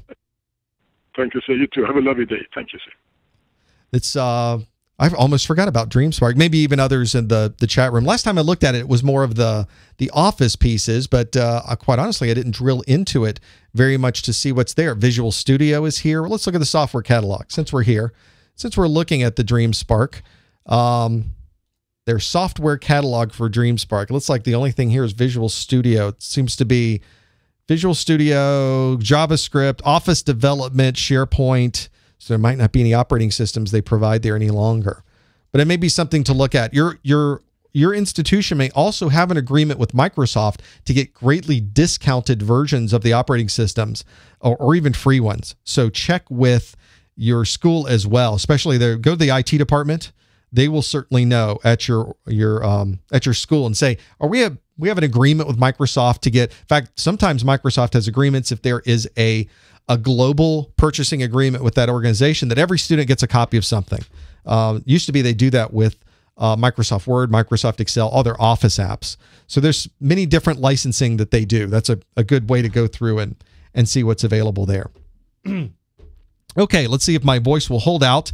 Thank you, sir. You too. Have a lovely day. Thank you, sir. It's I've almost forgot about DreamSpark. Maybe even others in the chat room. Last time I looked at it, it was more of the Office pieces, but quite honestly, I didn't drill into it very much to see what's there. Visual Studio is here. Well, let's look at the software catalog since we're here. Since we're looking at the DreamSpark, their software catalog for DreamSpark. It looks like the only thing here is Visual Studio. It seems to be Visual Studio, JavaScript, Office Development, SharePoint. So there might not be any operating systems they provide there any longer. But it may be something to look at. You're your institution may also have an agreement with Microsoft to get greatly discounted versions of the operating systems or even free ones. So check with your school as well, especially go to the IT department. They will certainly know at your school and say, we have an agreement with Microsoft to get, in fact, sometimes Microsoft has agreements if there is a global purchasing agreement with that organization that every student gets a copy of something. Used to be they do that with Microsoft Word, Microsoft Excel, all their Office apps. So there's many different licensing that they do. That's a good way to go through and see what's available there. Okay, let's see if my voice will hold out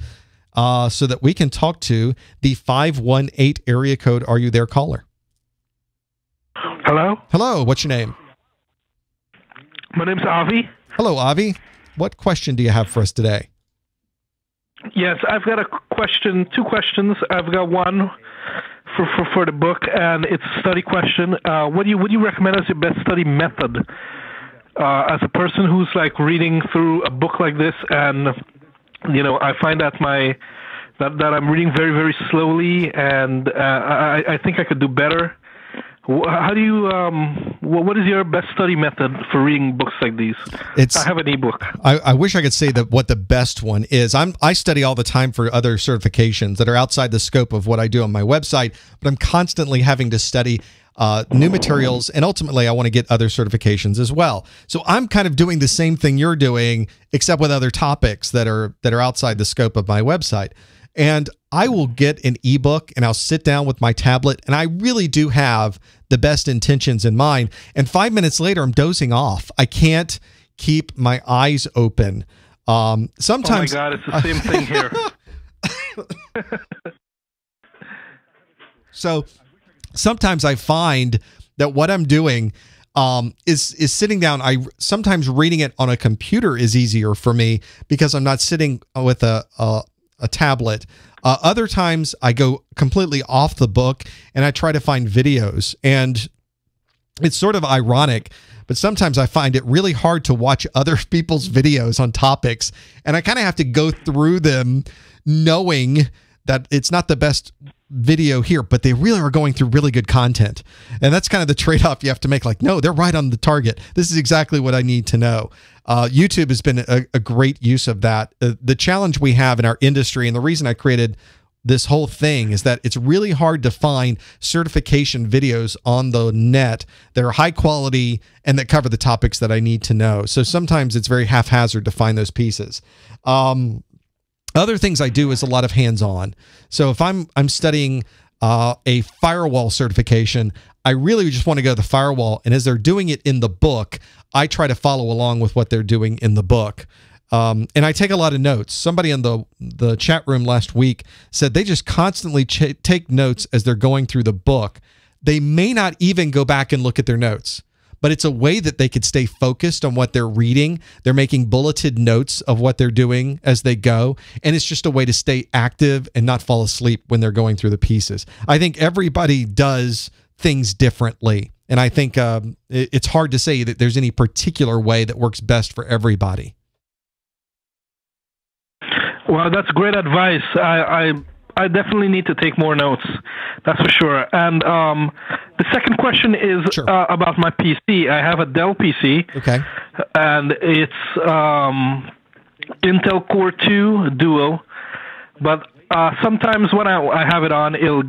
so that we can talk to the 518 area code. Are you there, caller? Hello? Hello, what's your name? My name's Avi. Hello, Avi. What question do you have for us today? Yes, I've got a question, two questions. I've got one for the book, and it's a study question. What do you recommend as your best study method? As a person who's like reading through a book like this, and I find that that I'm reading very, very slowly, and I think I could do better. How do you? What is your best study method for reading books like these? I have an ebook. I wish I could say that what the best one is. I study all the time for other certifications that are outside the scope of what I do on my website, but I'm constantly having to study new materials, and ultimately I want to get other certifications as well. So I'm kind of doing the same thing you're doing, except with other topics that are outside the scope of my website. And I will get an ebook and I'll sit down with my tablet, and I really do have the best intentions in mind. And 5 minutes later, I'm dozing off. I can't keep my eyes open. Sometimes. Oh my God, it's the same thing here. So sometimes I find that what I'm doing is sitting down. Sometimes reading it on a computer is easier for me because I'm not sitting with a tablet. Other times I go completely off the book and I try to find videos, and it's sort of ironic, but sometimes I find it really hard to watch other people's videos on topics, and I kind of have to go through them knowing that it's not the best video here, but they really are going through really good content. And that's kind of the trade-off you have to make. Like, no, they're right on the target. This is exactly what I need to know. YouTube has been a great use of that. The challenge we have in our industry, and the reason I created this whole thing, is that it's really hard to find certification videos on the net that are high quality and that cover the topics that I need to know. So sometimes it's very haphazard to find those pieces. Other things I do is a lot of hands-on. So if I'm studying a firewall certification, I really just want to go to the firewall, and as they're doing it in the book, I try to follow along with what they're doing in the book. And I take a lot of notes. Somebody in the chat room last week said they just constantly take notes as they're going through the book. They may not even go back and look at their notes, but it's a way that they could stay focused on what they're reading. They're making bulleted notes of what they're doing as they go, and it's just a way to stay active and not fall asleep when they're going through the pieces. I think everybody does things differently, and I think it's hard to say that there's any particular way that works best for everybody. Well, that's great advice. I definitely need to take more notes. That's for sure. And the second question is about my PC. I have a Dell PC. Okay. And it's Intel Core 2 Duo. But sometimes when I have it on, it'll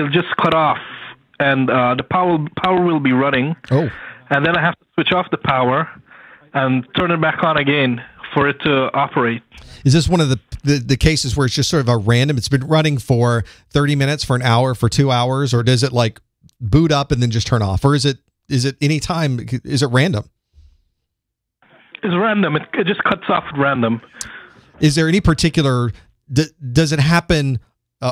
just cut off, and the power will be running. Oh. And then I have to switch off the power and turn it back on again for it to operate. Is this one of the cases where it's just sort of a random, it's been running for 30 minutes, for an hour, for 2 hours, or does it like boot up and then just turn off? Or is it any time, is it random? It's random. It just cuts off at random. Is there any particular, does it happen,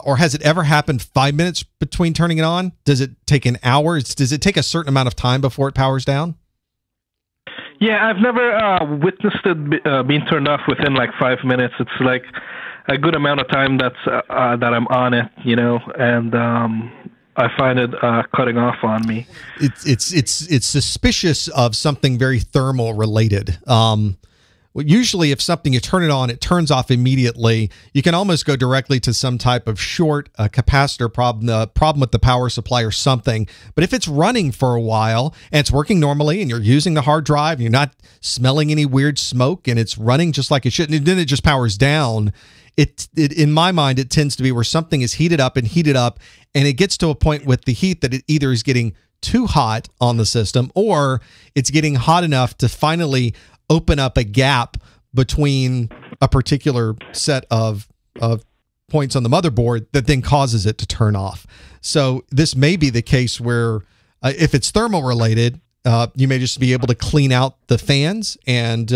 or has it ever happened 5 minutes between turning it on? Does it take an hour? Does it take a certain amount of time before it powers down? Yeah, I've never witnessed it being turned off within like 5 minutes. It's like a good amount of time that I'm on it, and I find it cutting off on me. It's suspicious of something very thermal related. well, usually if something, you turn it on, it turns off immediately. You can almost go directly to some type of short capacitor problem with the power supply or something. But if it's running for a while and it's working normally and you're using the hard drive, you're not smelling any weird smoke and it's running just like it should, and then it just powers down, it in my mind, it tends to be where something is heated up, and it gets to a point with the heat that it either is getting too hot on the system or it's getting hot enough to finally open up a gap between a particular set of points on the motherboard that then causes it to turn off. So this may be the case where if it's thermal related, you may just be able to clean out the fans and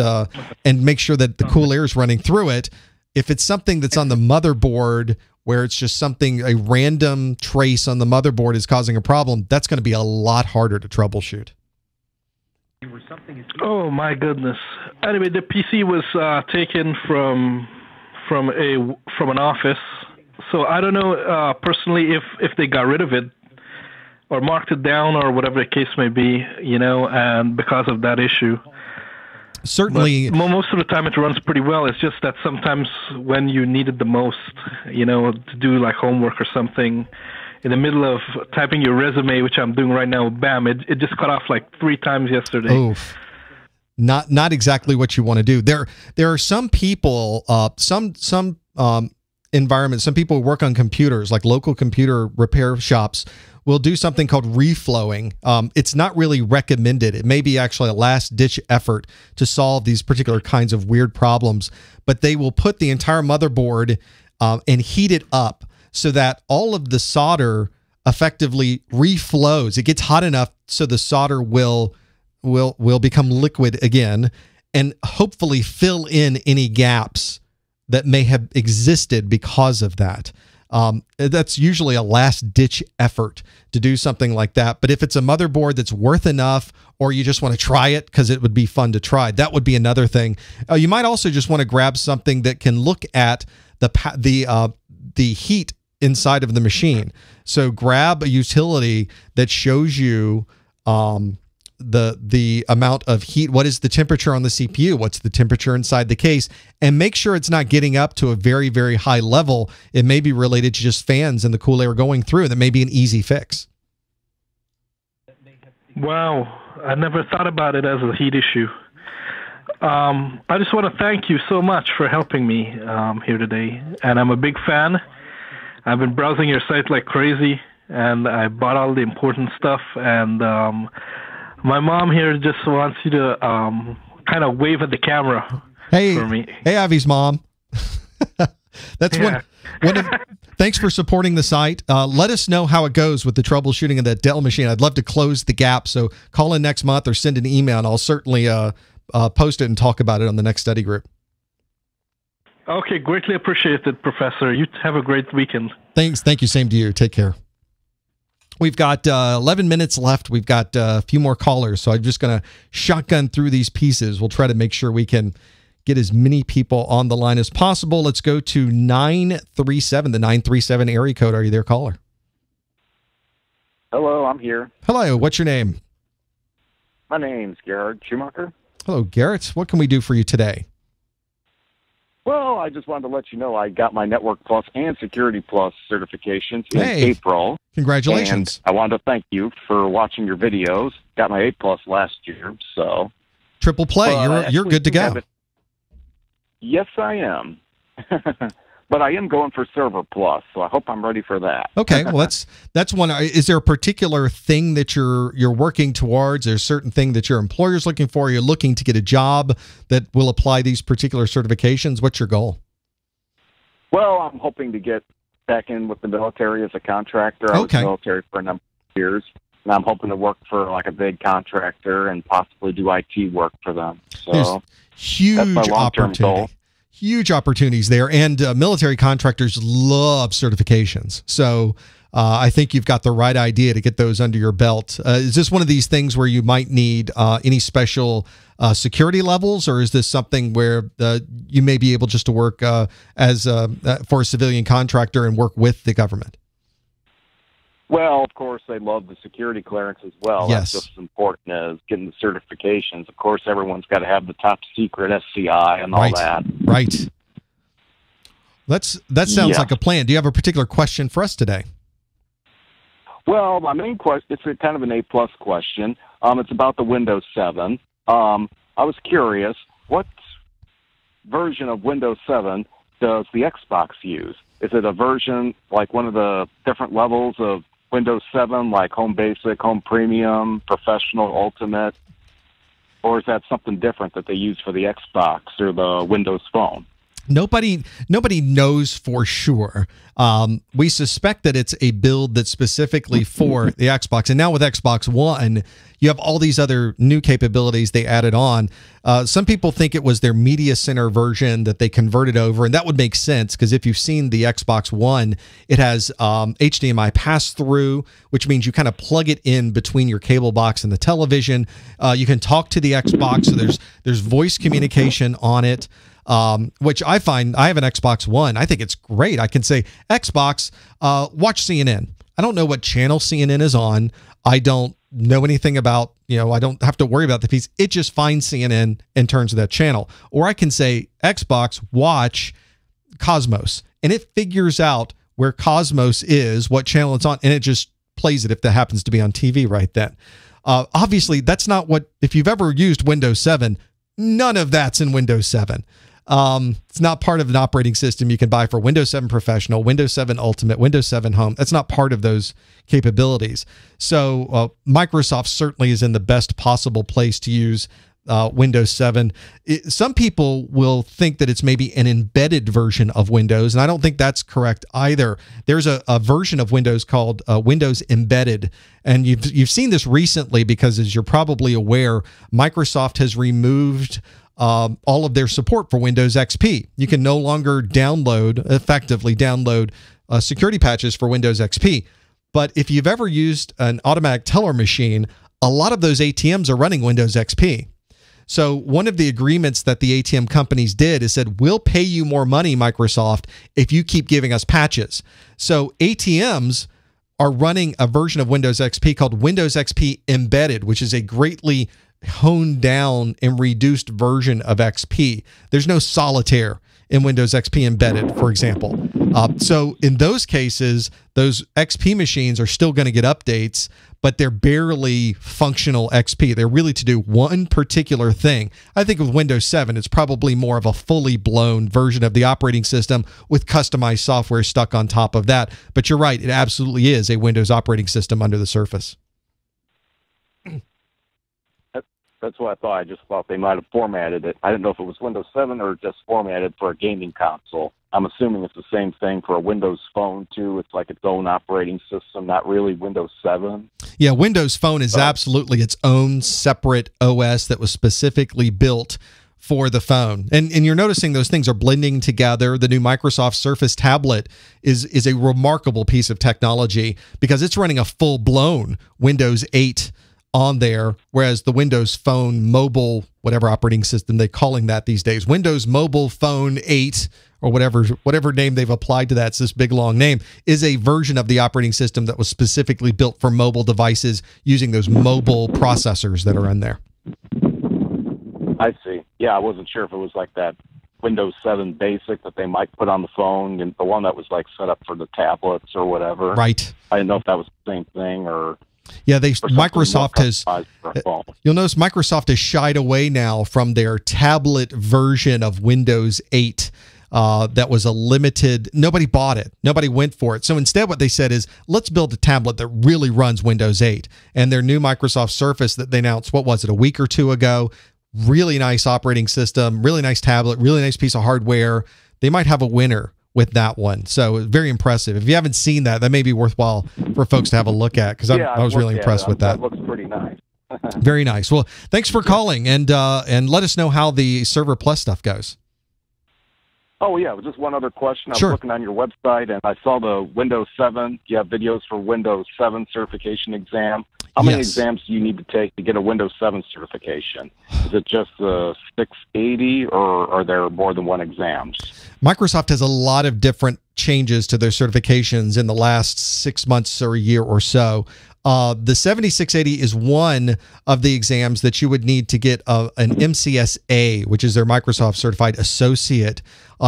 make sure that the cool air is running through it. If it's something that's on the motherboard where it's just something, a random trace on the motherboard is causing a problem, that's going to be a lot harder to troubleshoot. Oh my goodness! Anyway, the PC was taken from an office, so I don't know personally if they got rid of it or marked it down or whatever the case may be, and because of that issue. Certainly, but most of the time it runs pretty well. It's just that sometimes when you need it the most, to do like homework or something, in the middle of typing your resume, which I'm doing right now, bam, it just cut off like 3 times yesterday. Oof. Not exactly what you want to do. There are some people, some environments, some people who work on computers, like local computer repair shops, will do something called reflowing. It's not really recommended. It may be actually a last-ditch effort to solve these particular kinds of weird problems, but they will put the entire motherboard and heat it up so that all of the solder effectively reflows. It gets hot enough so the solder will become liquid again and hopefully fill in any gaps that may have existed because of that. That's usually a last-ditch effort to do something like that. But if it's a motherboard that's worth enough, or you just want to try it because it would be fun to try, that would be another thing. You might also just want to grab something that can look at the heat inside of the machine. So grab a utility that shows you the amount of heat. What is the temperature on the CPU? What's the temperature inside the case? And make sure it's not getting up to a very, very high level. It may be related to just fans and the cool air going through. That may be an easy fix. Wow. I never thought about it as a heat issue. I just want to thank you so much for helping me here today. And I'm a big fan. I've been browsing your site like crazy, and I bought all the important stuff. And my mom here just wants you to kind of wave at the camera for me. Hey, Avi's mom. That's one of. Thanks for supporting the site. Let us know how it goes with the troubleshooting of that Dell machine. I'd love to close the gap. So call in next month or send an email, and I'll certainly post it and talk about it on the next study group. Okay, greatly appreciated, Professor. You have a great weekend. Thanks. Thank you. Same to you. Take care. We've got 11 minutes left. We've got a few more callers, so I'm just going to shotgun through these pieces. We'll try to make sure we can get as many people on the line as possible. Let's go to 937, the 937 area code. Are you there, caller? Hello, I'm here. Hello. What's your name? My name's Gerhard Schumacher. Hello, Garrett. What can we do for you today? Well, I just wanted to let you know I got my Network Plus and Security Plus certifications in April. Congratulations. And I wanted to thank you for watching your videos. Got my A Plus last year, so. Triple play. You're good to go. Yes, I am. But I am going for Server Plus, so I hope I'm ready for that. Okay, well that's one. Is there a particular thing that you're working towards? There's a certain thing that your employer's looking for? You're looking to get a job that will apply these particular certifications? What's your goal? Well, I'm hoping to get back in with the military as a contractor. I was in the military for a number of years, and I'm hoping to work for like a big contractor and possibly do IT work for them. So there's huge that's my long-term goal. Huge opportunities there, and military contractors love certifications. So I think you've got the right idea to get those under your belt. Is this one of these things where you might need any special security levels, or is this something where you may be able just to work as for a civilian contractor and work with the government? Well, of course, they love the security clearance as well. Yes. That's just as important as getting the certifications. Of course, everyone's got to have the top secret SCI and all that. Right. That sounds like a plan. Do you have a particular question for us today? Well, my main question, it's kind of an A-plus question. It's about the Windows 7. I was curious, what version of Windows 7 does the Xbox use? Is it a version like one of the different levels of Windows 7, like Home Basic, Home Premium, Professional, Ultimate? Or is that something different that they use for the Xbox or the Windows Phone? Nobody knows for sure. We suspect that it's a build that's specifically for the Xbox. And now with Xbox One, you have all these other new capabilities they added on. Some people think it was their Media Center version that they converted over, and that would make sense because if you've seen the Xbox One, it has HDMI pass-through, which means you kind of plug it in between your cable box and the television. You can talk to the Xbox, so there's voice communication on it. Which I find, I have an Xbox One. I think it's great. I can say, Xbox, watch CNN. I don't know what channel CNN is on. I don't know anything about, I don't have to worry about the piece. It just finds CNN and turns to that channel. Or I can say, Xbox, watch Cosmos. And it figures out where Cosmos is, what channel it's on, and it just plays it if that happens to be on TV right then. Obviously, that's not what, if you've ever used Windows 7, none of that's in Windows 7. It's not part of an operating system you can buy for Windows 7 Professional, Windows 7 Ultimate, Windows 7 Home. That's not part of those capabilities. So Microsoft certainly is in the best possible place to use Windows 7. Some people will think that it's maybe an embedded version of Windows, and I don't think that's correct either. There's a version of Windows called Windows Embedded, and you've seen this recently because, as you're probably aware, Microsoft has removed all of their support for Windows XP. You can no longer effectively download security patches for Windows XP. But if you've ever used an automatic teller machine, a lot of those ATMs are running Windows XP. So one of the agreements that the ATM companies did is said, we'll pay you more money, Microsoft, if you keep giving us patches. So ATMs are running a version of Windows XP called Windows XP Embedded, which is a greatly honed down and reduced version of XP. There's no solitaire in Windows XP Embedded, for example. So in those cases, those XP machines are still going to get updates, but they're barely functional XP. They're really to do one particular thing. I think with Windows 7, it's probably more of a fully blown version of the operating system with customized software stuck on top of that. But you're right, it absolutely is a Windows operating system under the surface. That's what I thought. I just thought they might have formatted it. I didn't know if it was Windows 7 or just formatted for a gaming console. I'm assuming it's the same thing for a Windows Phone, too. It's like its own operating system, not really Windows 7. Yeah, Windows Phone is absolutely its own separate OS that was specifically built for the phone. And you're noticing those things are blending together. The new Microsoft Surface tablet is a remarkable piece of technology because it's running a full-blown Windows 8 on there, whereas the Windows Phone mobile, whatever operating system they're calling that these days, Windows Mobile Phone 8 or whatever name they've applied to that, it's this big long name, is a version of the operating system that was specifically built for mobile devices using those mobile processors that are in there. I see. Yeah, I wasn't sure if it was like that Windows 7 Basic that they might put on the phone, and the one that was like set up for the tablets or whatever. Right. I didn't know if that was the same thing or... Yeah, Microsoft has, you'll notice Microsoft has shied away now from their tablet version of Windows 8 that was a limited, nobody bought it. Nobody went for it. So instead what they said is, let's build a tablet that really runs Windows 8. And their new Microsoft Surface that they announced, what was it, a week or two ago, really nice operating system, really nice tablet, really nice piece of hardware. They might have a winner with that one. So very impressive. If you haven't seen that, that may be worthwhile for folks to have a look at because I was really impressed with that. That looks pretty nice. Very nice. Well, thanks for calling and let us know how the Server Plus stuff goes. Oh, yeah. Just one other question. I was Sure. looking on your website, and I saw the Windows 7. You have videos for Windows 7 certification exam. How many exams do you need to take to get a Windows 7 certification? Is it just the 680, or are there more than one exams? Microsoft has a lot of different changes to their certifications in the last 6 months or a year or so. The 7680 is one of the exams that you would need to get an MCSA, which is their Microsoft Certified Associate.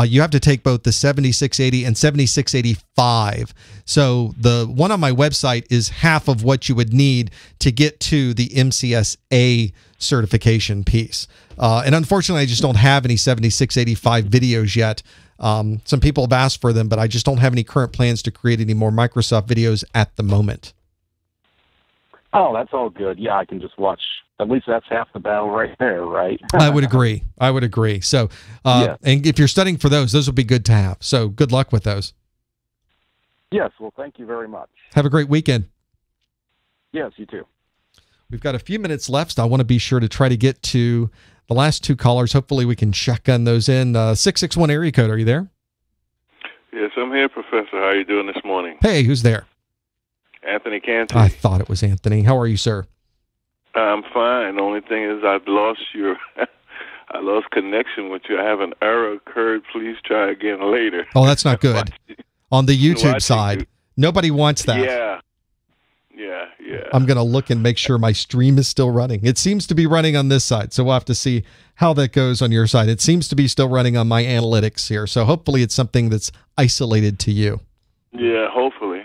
You have to take both the 7680 and 7685. So the one on my website is half of what you would need to get to the MCSA certification piece. And unfortunately, I just don't have any 7685 videos yet. Some people have asked for them, but I just don't have any current plans to create any more Microsoft videos at the moment. Oh, that's all good. Yeah, I can just watch. At least that's half the battle right there, right? I would agree. So, and if you're studying for those will be good to have. So good luck with those. Yes, well, thank you very much. Have a great weekend. Yes, you too. We've got a few minutes left. So I want to be sure to try to get to the last two callers. Hopefully we can shotgun those in. 661 area code, are you there? Yes, I'm here, Professor. How are you doing this morning? Hey, who's there? Anthony Canty. I thought it was Anthony. How are you, sir? I'm fine. The only thing is I've lost I lost connection with you. I have an error occurred. Please try again later. Oh, that's not good. On the YouTube side, nobody wants that. Yeah. I'm going to look and make sure my stream is still running. It seems to be running on this side, so we'll have to see how that goes on your side. It seems to be still running on my analytics here, so hopefully it's something that's isolated to you. Yeah, hopefully.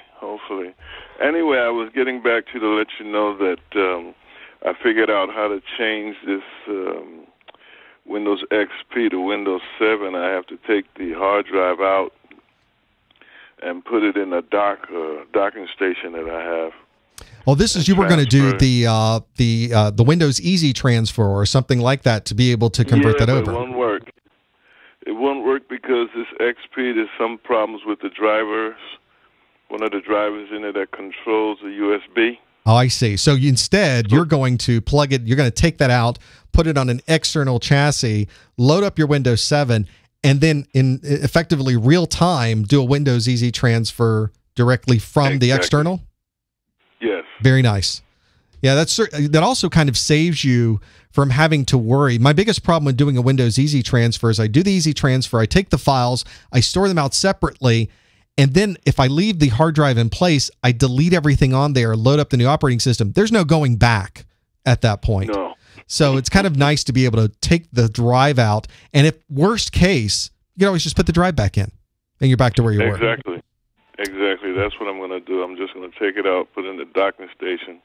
Anyway, I was getting back to let you know that I figured out how to change this Windows XP to Windows 7. I have to take the hard drive out and put it in a docking station that I have. Oh, this is you were going to do the Windows Easy Transfer or something like that to be able to convert that over. It won't work. It won't work because this XP, there's some problems with the drivers. One of the drivers in it that controls the USB. Oh, I see. So instead, you're going to plug it. You're going to take that out, put it on an external chassis, load up your Windows 7, and then in effectively real time do a Windows Easy Transfer directly from the external. Yes. Very nice. Yeah, that also kind of saves you from having to worry. My biggest problem with doing a Windows Easy Transfer is I do the Easy Transfer, I take the files, I store them out separately, and then if I leave the hard drive in place, I delete everything on there, load up the new operating system. There's no going back at that point. No. So it's kind of nice to be able to take the drive out, and if worst case, you can always just put the drive back in, and you're back to where you were. Exactly. That's what I'm going to do. I'm just going to take it out, put it in the docking station,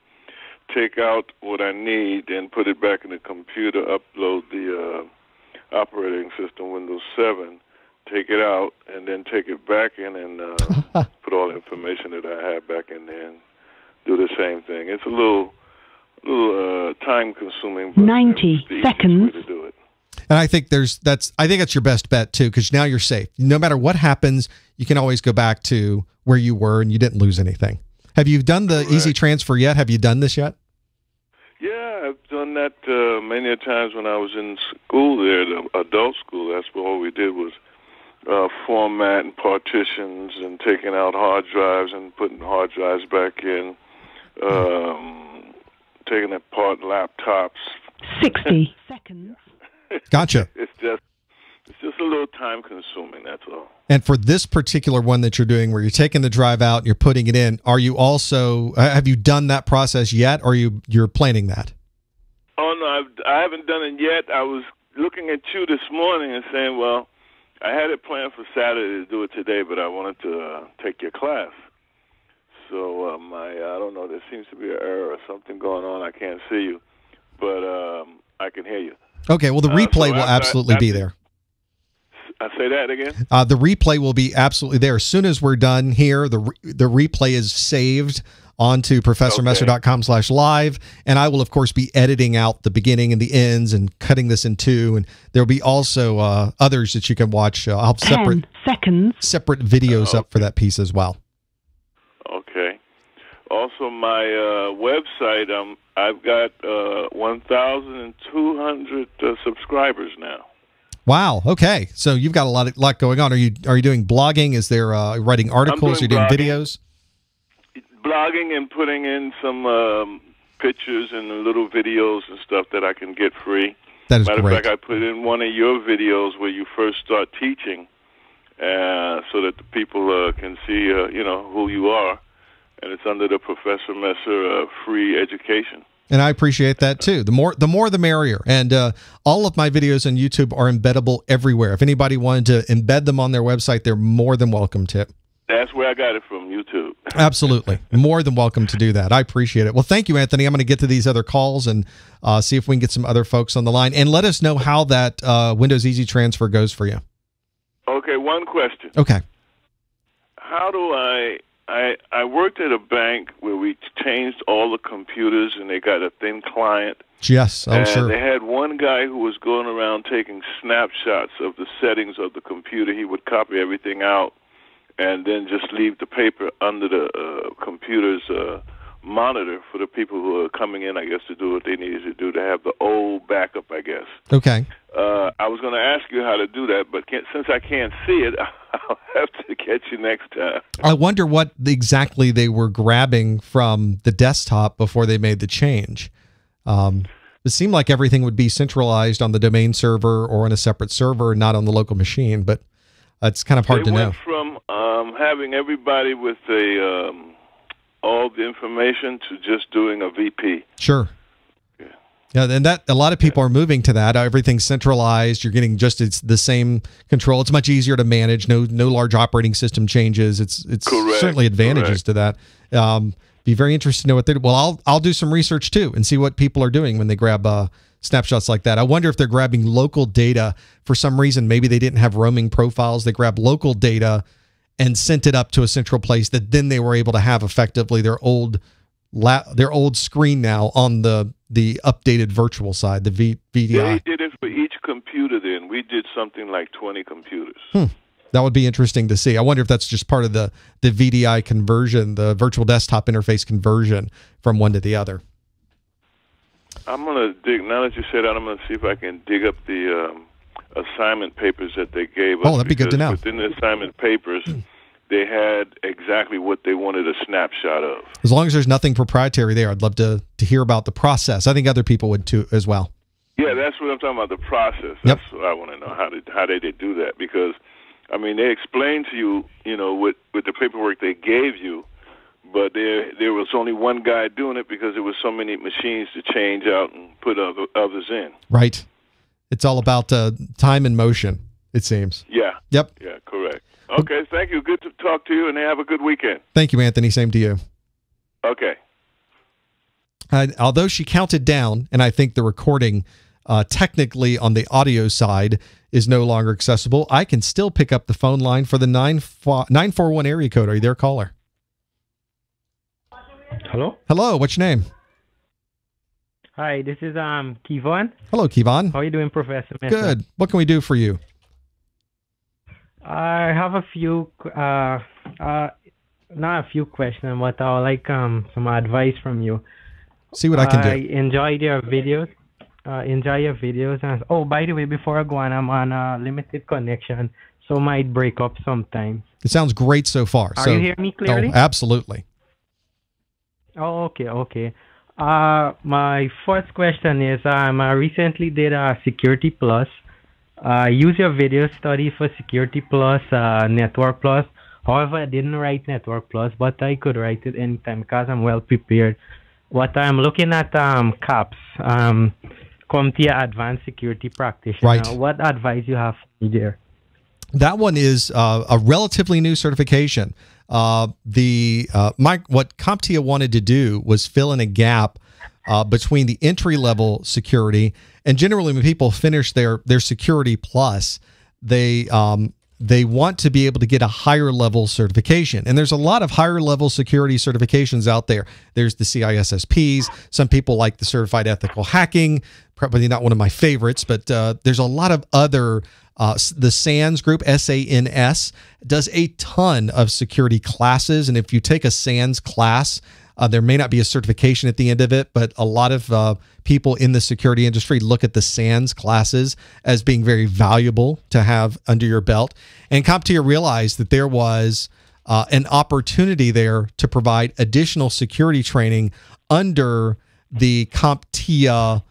take out what I need, and put it back in the computer, upload the operating system, Windows 7, take it out, and then take it back in and put all the information that I have back in there and do the same thing. It's a little time-consuming, but 90 seconds. Way to do it. And I think that's your best bet too, because now you're safe. No matter what happens, you can always go back to where you were and you didn't lose anything. Have you done the Easy Transfer yet? Have you done this yet? Yeah, I've done that many times when I was in school there, the adult school. That's what all we did was formatting partitions and taking out hard drives and putting hard drives back in, taking apart laptops. 60 seconds. Gotcha. It's just a little time consuming, that's all. And for this particular one that you're doing where you're taking the drive out and you're putting it in, are you also have you done that process yet, or you're planning that? Oh no, I haven't done it yet. I was looking at you this morning and saying, well, I had it planned for Saturday to do it today, but I wanted to take your class. So I don't know, there seems to be an error or something going on. I can't see you, but I can hear you. Okay, well, the replay will absolutely be there. I say that again? The replay will be absolutely there. As soon as we're done here, the replay is saved onto ProfessorMesser.com/live, and I will, of course, be editing out the beginning and the ends and cutting this in two, and there will be also others that you can watch. I'll have separate videos up for that piece as well. Okay. Also, my website, I've got 1,200 subscribers now. Wow. Okay. So you've got a lot going on. Are you doing blogging? Is there writing articles? Are you doing videos? Blogging and putting in some pictures and little videos and stuff that I can get free. That is Matter great. of fact, I put in one of your videos where you first start teaching, so that the people can see, who you are. And it's under the Professor Messer free education. And I appreciate that too. The more the merrier. And all of my videos on YouTube are embeddable everywhere. If anybody wanted to embed them on their website, they're more than welcome to. That's where I got it from, YouTube. Absolutely. More than welcome to do that. I appreciate it. Well, thank you, Anthony. I'm going to get to these other calls and see if we can get some other folks on the line. And let us know how that Windows Easy Transfer goes for you. Okay, one question. Okay. How do I worked at a bank where we changed all the computers and they got a thin client. Yes, and sure. They had one guy who was going around taking snapshots of the settings of the computer. He would copy everything out and then just leave the paper under the computer's monitor for the people who are coming in, I guess, to do what they needed to do, to have the old backup, I guess. Okay. I was going to ask you how to do that, but since I can't see it, I'll have to catch you next time. I wonder what exactly they were grabbing from the desktop before they made the change. It seemed like everything would be centralized on the domain server or on a separate server, not on the local machine, but it's kind of hard to know. They went from having everybody with all the information to just doing a VP. Sure. Yeah, and that a lot of people are moving to that. Everything's centralized. You're getting it's the same control. It's much easier to manage. No large operating system changes. It's correct, certainly advantages to that. Be very interested to know what they do. Well, I'll do some research too and see what people are doing when they grab snapshots like that. I wonder if they're grabbing local data for some reason. Maybe they didn't have roaming profiles. They grabbed local data and sent it up to a central place that then they were able to have effectively their old screen now on the updated virtual side, the VDI. They did it for each computer then. We did something like 20 computers. That would be interesting to see. I wonder if that's just part of the VDI conversion, the virtual desktop interface conversion from one to the other. I'm going to dig, now that you said that, I'm going to see if I can dig up the assignment papers that they gave us. Oh, that'd be good to know. Within the assignment papers, they had exactly what they wanted a snapshot of. As long as there's nothing proprietary there, I'd love to hear about the process. I think other people would too as well. Yeah, that's what I'm talking about, the process. That's what I want to know, how they did do that. Because, I mean, they explained to you, with the paperwork they gave you, but there was only one guy doing it because there was so many machines to change out and put others in. Right. It's all about time and motion, it seems. Yeah. Yep. Yeah, correct. Okay, thank you. Good to talk to you, and have a good weekend. Thank you, Anthony. Same to you. Okay. Although she counted down, and I think the recording technically on the audio side is no longer accessible, I can still pick up the phone line for the 941 area code. Are you there, caller? Hello? Hello, what's your name? Hi, this is Kevon. Hello, Kevon. How are you doing, Professor Messer? Good. What can we do for you? I have a few, not a few questions, but I would like some advice from you. See what I can do. I enjoyed your videos. And, oh, by the way, before I go on, I'm on a limited connection, so it might break up sometimes. It sounds great so far. Are you hearing me clearly? Oh, absolutely. Oh, okay. My first question is, I recently did a Security Plus. Use your video study for Security Plus, Network Plus. However, I didn't write Network Plus, but I could write it anytime because I'm well prepared. What I'm looking at, CAPS, CompTIA Advanced Security Practitioner. Right. What advice you have for me there? That one is a relatively new certification. What CompTIA wanted to do was fill in a gap between the entry-level security, and generally when people finish their Security Plus, they want to be able to get a higher level certification. And there's a lot of higher level security certifications out there. There's the CISSPs. Some people like the Certified Ethical Hacking, probably not one of my favorites, but there's a lot of other, the SANS group, SANS, does a ton of security classes. And if you take a SANS class, there may not be a certification at the end of it, but a lot of people in the security industry look at the SANS classes as being very valuable to have under your belt. And CompTIA realized that there was an opportunity there to provide additional security training under the CompTIA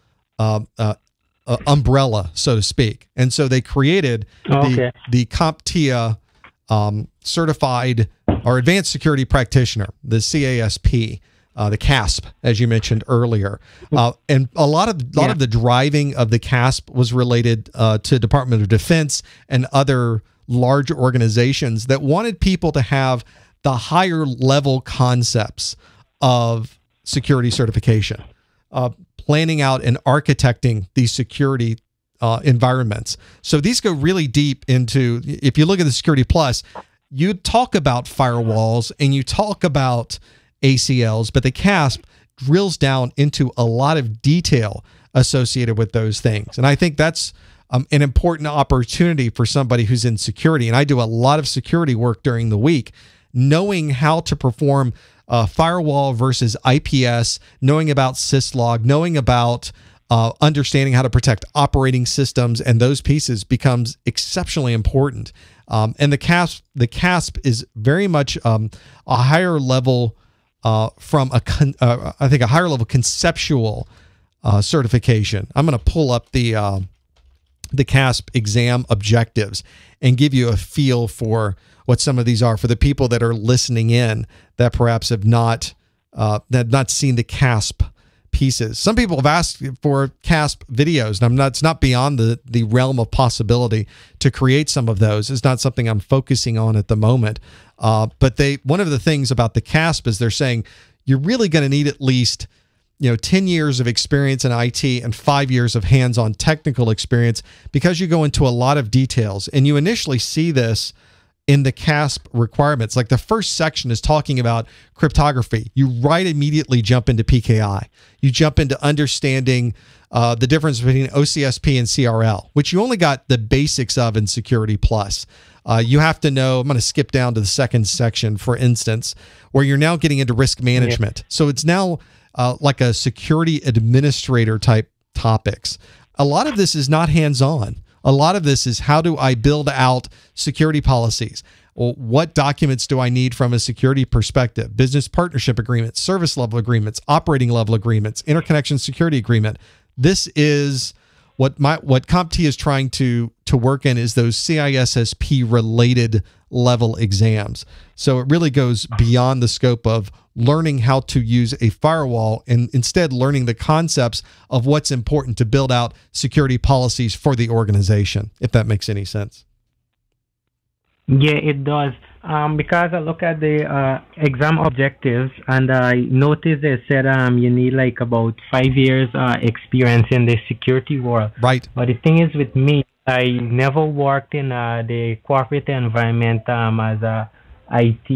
umbrella, so to speak. And so they created the CompTIA certified or advanced security practitioner, the CASP, the CASP, as you mentioned earlier. And a lot of the driving of the CASP was related to Department of Defense and other large organizations that wanted people to have the higher level concepts of security certification, planning out and architecting these security environments. So these go really deep into, if you look at the Security Plus, you talk about firewalls and you talk about ACLs, but the CASP drills down into a lot of detail associated with those things. And I think that's an important opportunity for somebody who's in security. And I do a lot of security work during the week, knowing how to perform firewall versus IPS, knowing about syslog, knowing about understanding how to protect operating systems, and those pieces becomes exceptionally important. And the CASP is very much a higher level from I think a higher level conceptual certification. I'm going to pull up the CASP exam objectives and give you a feel for what some of these are for the people that are listening in that perhaps have not seen the CASP pieces. Some people have asked for CASP videos, and it's not beyond the realm of possibility to create some of those. It's not something I'm focusing on at the moment. But one of the things about the CASP is they're saying you're really going to need at least 10 years of experience in IT and 5 years of hands-on technical experience, because you go into a lot of details. And you initially see this in the CASP requirements. Like the first section is talking about cryptography. You immediately jump into PKI. You jump into understanding the difference between OCSP and CRL, which you only got the basics of in Security Plus. You have to know, I'm going to skip down to the second section, for instance, where you're now getting into risk management. Yeah. So it's now like a security administrator type topics. A lot of this is not hands-on. A lot of this is, how do I build out security policies? Well, what documents do I need from a security perspective? Business partnership agreements, service level agreements, operating level agreements, interconnection security agreement. This is what CompTIA is trying to work in, is those CISSP related level exams. So it really goes beyond the scope of learning how to use a firewall, and instead learning the concepts of what's important to build out security policies for the organization, if that makes any sense. Yeah, it does. Because I look at the exam objectives, and I noticed they said you need like about 5 years experience in the security world. Right. But the thing is, with me, I never worked in the corporate environment as a IT,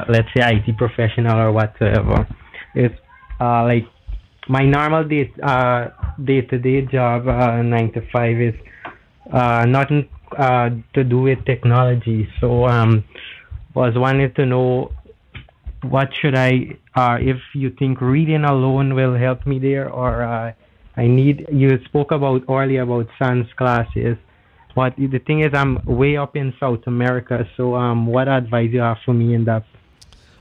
let's say IT professional or whatsoever. It's like my normal day-to-day job, 9 to 5, is nothing to do with technology. So was wanting to know, what should I, if you think reading alone will help me there, or you spoke about earlier about SANS classes. But the thing is, I'm way up in South America, so what advice you have for me in that?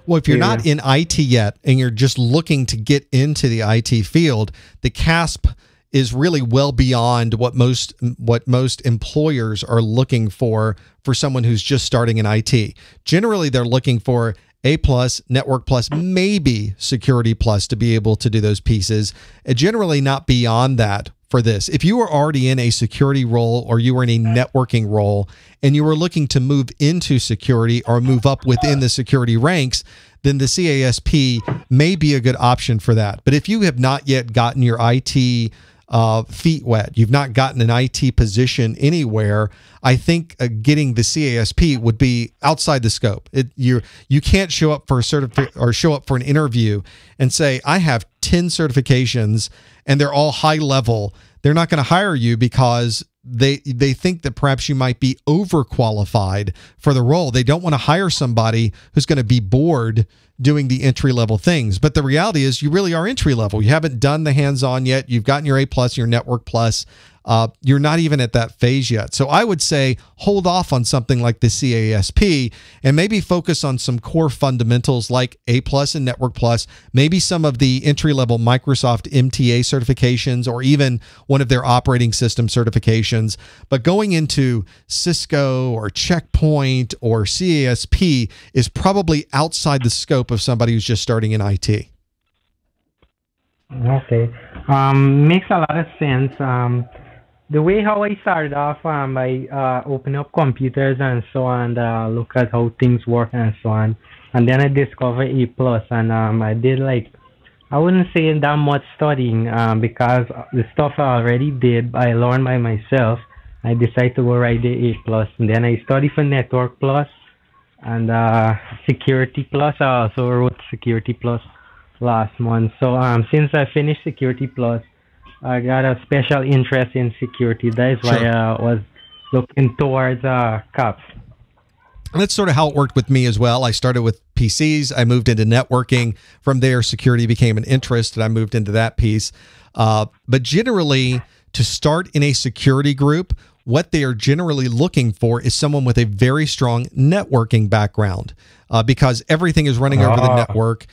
Well, if you're not in IT yet and you're just looking to get into the IT field, the CASP is really well beyond what most employers are looking for someone who's just starting in IT. Generally, they're looking for A+, Network Plus, maybe Security Plus to be able to do those pieces. Generally not beyond that for this. If you were already in a security role, or you were in a networking role, and you were looking to move into security or move up within the security ranks, then the CASP may be a good option for that. But if you have not yet gotten your IT feet wet, you've not gotten an IT position anywhere, I think getting the CASP would be outside the scope. You can't show up for an interview and say, I have 10 certifications and they're all high level. They're not going to hire you because they think that perhaps you might be overqualified for the role. They don't want to hire somebody who's going to be bored doing the entry-level things. But the reality is, you really are entry-level. You haven't done the hands-on yet. You've gotten your A+, your Network Plus. you're not even at that phase yet. So I would say hold off on something like the CASP and maybe focus on some core fundamentals like A+ and Network Plus, maybe some of the entry-level Microsoft MTA certifications or even one of their operating system certifications. But going into Cisco or Check Point or CASP is probably outside the scope of somebody who's just starting in IT. Okay. Makes a lot of sense. The way how I started off, I open up computers and so on, look at how things work and so on. And then I discovered A+, and I did I wouldn't say that much studying because the stuff I already did, I learned by myself. I decided to go right the A+, and then I studied for Network Plus and Security Plus. I also wrote Security Plus last month. So since I finished Security Plus, I got a special interest in security. That is why I was looking towards CAPS. And that's sort of how it worked with me as well. I started with PCs. I moved into networking. From there, security became an interest, and I moved into that piece. But generally, to start in a security group, what they are generally looking for is someone with a very strong networking background because everything is running over the network.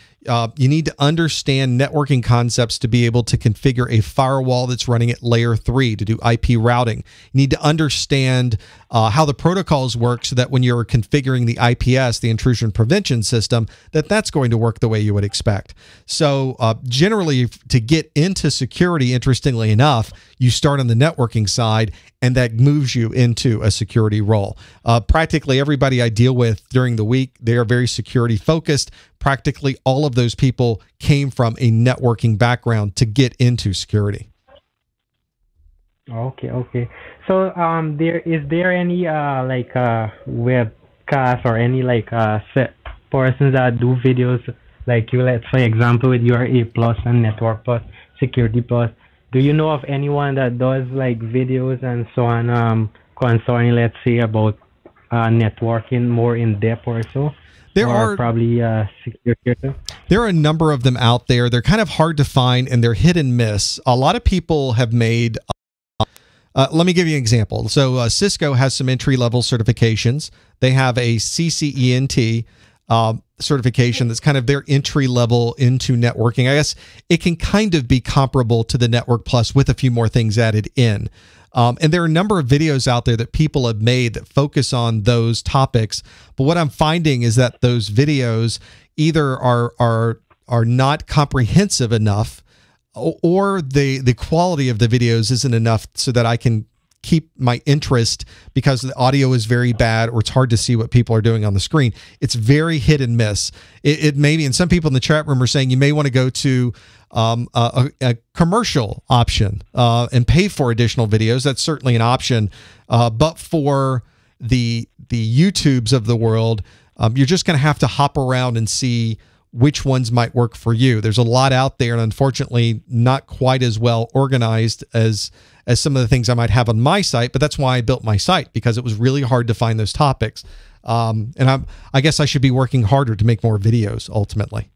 You need to understand networking concepts to be able to configure a firewall that's running at layer 3 to do IP routing. You need to understand how the protocols work so that when you're configuring the IPS, the intrusion prevention system, that's going to work the way you would expect. So generally, to get into security, interestingly enough, you start on the networking side, and that moves you into a security role. Practically everybody I deal with during the week, they are very security focused. Practically all of those people came from a networking background to get into security. Okay. So is there any webcast or any persons that do videos like you, let's for example with your A+ and Network Plus, Security Plus? Do you know of anyone that does videos and so on concerning, let's say, about networking more in depth or so? There are probably security. There are a number of them out there. They're kind of hard to find and they're hit and miss. A lot of people have made. Let me give you an example. So Cisco has some entry-level certifications. They have a CCENT certification that's kind of their entry level into networking. I guess it can kind of be comparable to the Network Plus with a few more things added in. And there are a number of videos out there that people have made that focus on those topics. But what I'm finding is that those videos either are not comprehensive enough, or the quality of the videos isn't enough so that I can keep my interest because the audio is very bad or it's hard to see what people are doing on the screen. It's very hit and miss. It may be, and some people in the chat room are saying you may want to go to a commercial option and pay for additional videos. That's certainly an option. But for the YouTubes of the world, you're just going to have to hop around and see which ones might work for you. There's a lot out there, and unfortunately not quite as well organized as some of the things I might have on my site, but that's why I built my site, because it was really hard to find those topics. And I guess I should be working harder to make more videos ultimately.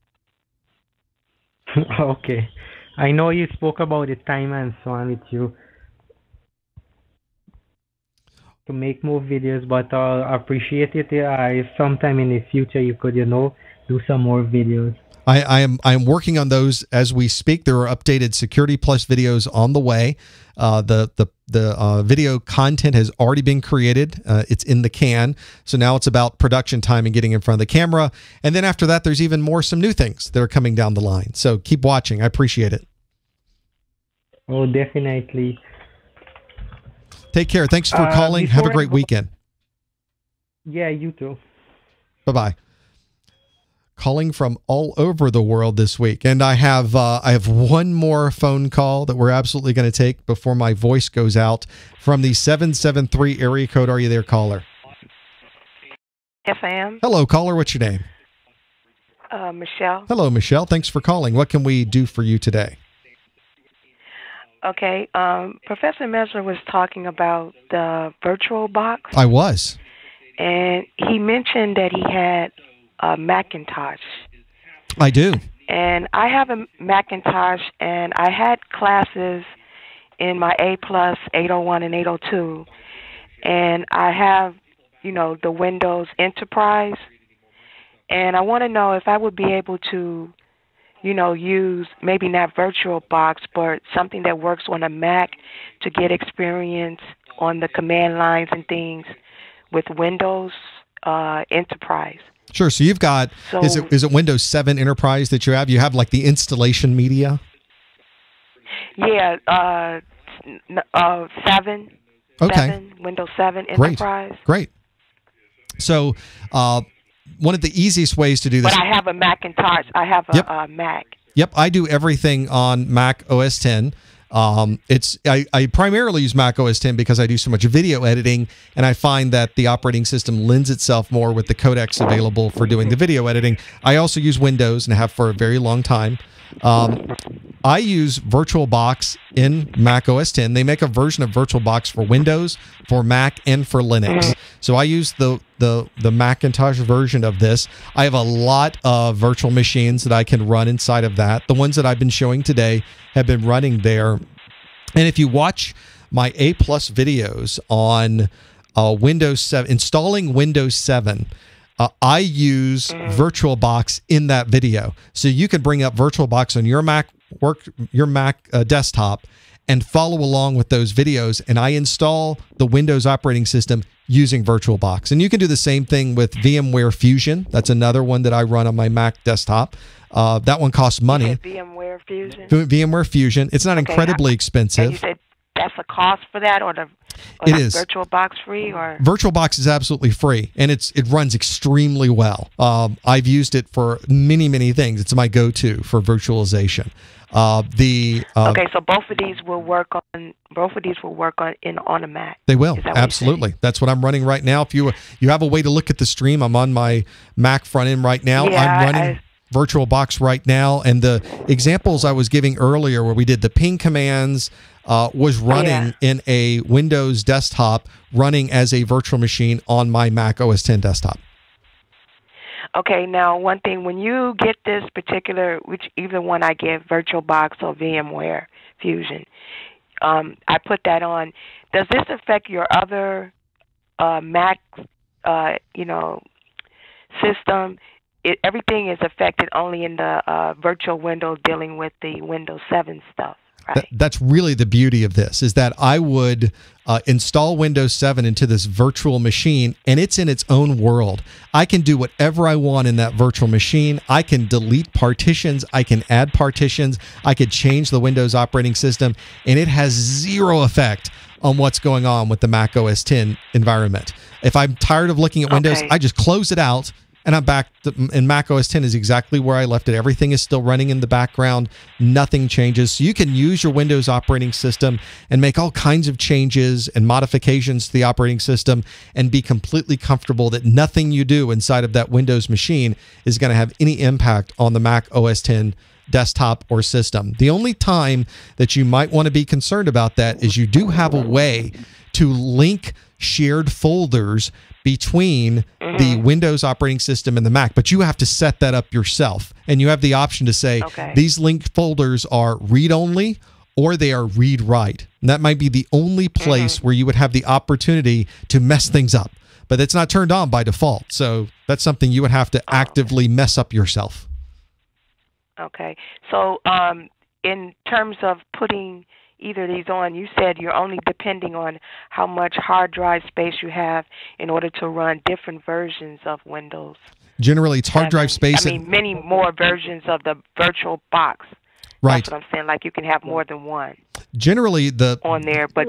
Okay. I know you spoke about the time and so on with you to make more videos, but I appreciate it if sometime in the future you could, do some more videos. I am working on those as we speak. There are updated Security Plus videos on the way. The video content has already been created. It's in the can. So now it's about production time and getting in front of the camera. And then after that, there's even some new things that are coming down the line. So keep watching. I appreciate it. Oh, definitely. Take care. Thanks for calling. Have a great weekend. Yeah, you too. Bye-bye. Calling from all over the world this week, and I have one more phone call that we're absolutely going to take before my voice goes out from the 773 area code. Are you there, caller? Yes, I am. Hello, caller. What's your name? Michelle. Hello, Michelle. Thanks for calling. What can we do for you today? Okay. Professor Mesler was talking about the VirtualBox. I was. And he mentioned that he had a Macintosh. I do. And I have a Macintosh, and I had classes in my A+, 801, and 802, and I have, the Windows Enterprise, and I want to know if I would be able to, use maybe not VirtualBox, but something that works on a Mac to get experience on the command lines and things with Windows Enterprise. Sure. So you've got, is it Windows 7 Enterprise that you have? You have like the installation media? Yeah, 7. Okay. 7, Windows 7 Enterprise. Great. So one of the easiest ways to do this. But I have a Macintosh. I have a Mac. Yep. I do everything on Mac OS X. I primarily use Mac OS X because I do so much video editing, and I find that the operating system lends itself more with the codecs available for doing the video editing. I also use Windows and have for a very long time. I use VirtualBox in Mac OS X. They make a version of VirtualBox for Windows, for Mac, and for Linux. So I use the Macintosh version of this. I have a lot of virtual machines that I can run inside of that. The ones that I've been showing today have been running there. And if you watch my A+ videos on Windows 7, installing Windows 7, I use VirtualBox in that video. So you can bring up VirtualBox on your Mac desktop and follow along with those videos. And I install the Windows operating system using VirtualBox. And you can do the same thing with VMware Fusion. That's another one that I run on my Mac desktop. That one costs money. VMware Fusion? VMware Fusion. It's not incredibly expensive. And you said that's a cost for that, or it is VirtualBox free, or VirtualBox is absolutely free, and it runs extremely well. I've used it for many things. It's my go-to for virtualization. Okay, so both of these will work on a Mac. They will, absolutely. That's what I'm running right now. If you have a way to look at the stream, I'm on my Mac front end right now. Yeah, I'm running VirtualBox right now, and the examples I was giving earlier where we did the ping commands was running in a Windows desktop, running as a virtual machine on my Mac OS X desktop. Okay, now one thing, when you get this particular, either one I get, VirtualBox or VMware Fusion, I put that on. Does this affect your other Mac, system? Everything is affected only in the virtual window dealing with the Windows 7 stuff. Right. That's really the beauty of this, is that I would install Windows 7 into this virtual machine, and it's in its own world. I can do whatever I want in that virtual machine. I can delete partitions. I can add partitions. I could change the Windows operating system, and it has zero effect on what's going on with the Mac OS X environment. If I'm tired of looking at Windows, I just close it out, and I'm back, and Mac OS X is exactly where I left it. Everything is still running in the background. Nothing changes. So you can use your Windows operating system and make all kinds of changes and modifications to the operating system and be completely comfortable that nothing you do inside of that Windows machine is going to have any impact on the Mac OS X desktop or system. The only time that you might want to be concerned about that is you do have a way to link shared folders between the Windows operating system and the Mac, but you have to set that up yourself. And you have the option to say, these linked folders are read-only or they are read-write. And that might be the only place where you would have the opportunity to mess things up. But it's not turned on by default. So that's something you would have to actively mess up yourself. Okay. So in terms of putting either of these on, you said you're only depending on how much hard drive space you have in order to run different versions of Windows. Generally, it's hard drive space. Many more versions of the VirtualBox. Right. That's what I'm saying. Like you can have more than one. Generally, on there, but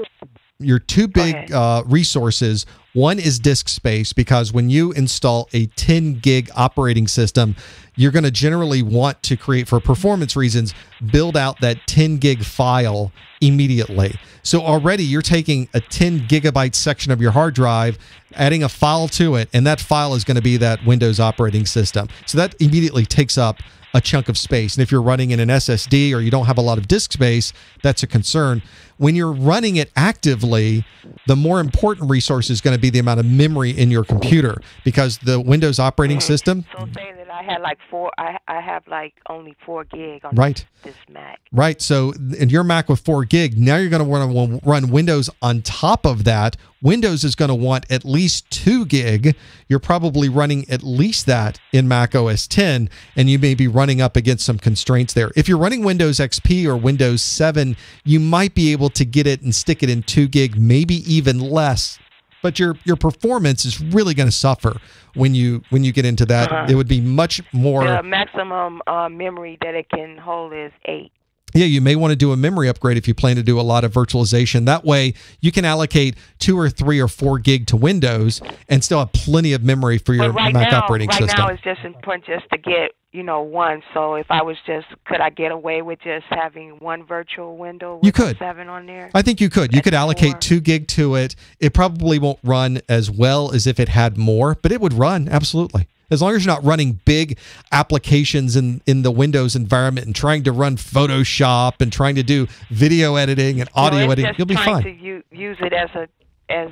your two big resources. One is disk space, because when you install a 10 gig operating system, you're going to generally want to create, for performance reasons, build out that 10 gig file immediately. So already you're taking a 10 gigabyte section of your hard drive, adding a file to it, and that file is going to be that Windows operating system. So that immediately takes up a chunk of space. And if you're running in an SSD or you don't have a lot of disk space, that's a concern. When you're running it actively, the more important resource is going to be the amount of memory in your computer, because the Windows operating system. So say that I I had like four. I have like only 4 gig on this Mac. Right. So in your Mac with 4 gig, now you're going to want to run Windows on top of that. Windows is going to want at least 2 gig. You're probably running at least that in Mac OS 10, and you may be running up against some constraints there. If you're running Windows XP or Windows 7, you might be able to get it and stick it in 2 gig, maybe even less. But your performance is really going to suffer when you get into that. It would be much more. The maximum memory that it can hold is 8. Yeah, you may want to do a memory upgrade if you plan to do a lot of virtualization. That way, you can allocate 2 or 3 or 4 gig to Windows and still have plenty of memory for your Mac operating system. Right now, it's just important just to get one. So if I was could I get away with just having one virtual window with 7 on there? I think you could. You could allocate 2 gig to it. It probably won't run as well as if it had more, but it would run, absolutely. As long as you're not running big applications in the Windows environment and trying to run Photoshop and trying to do video editing and audio editing, you'll be fine. Just trying to use it as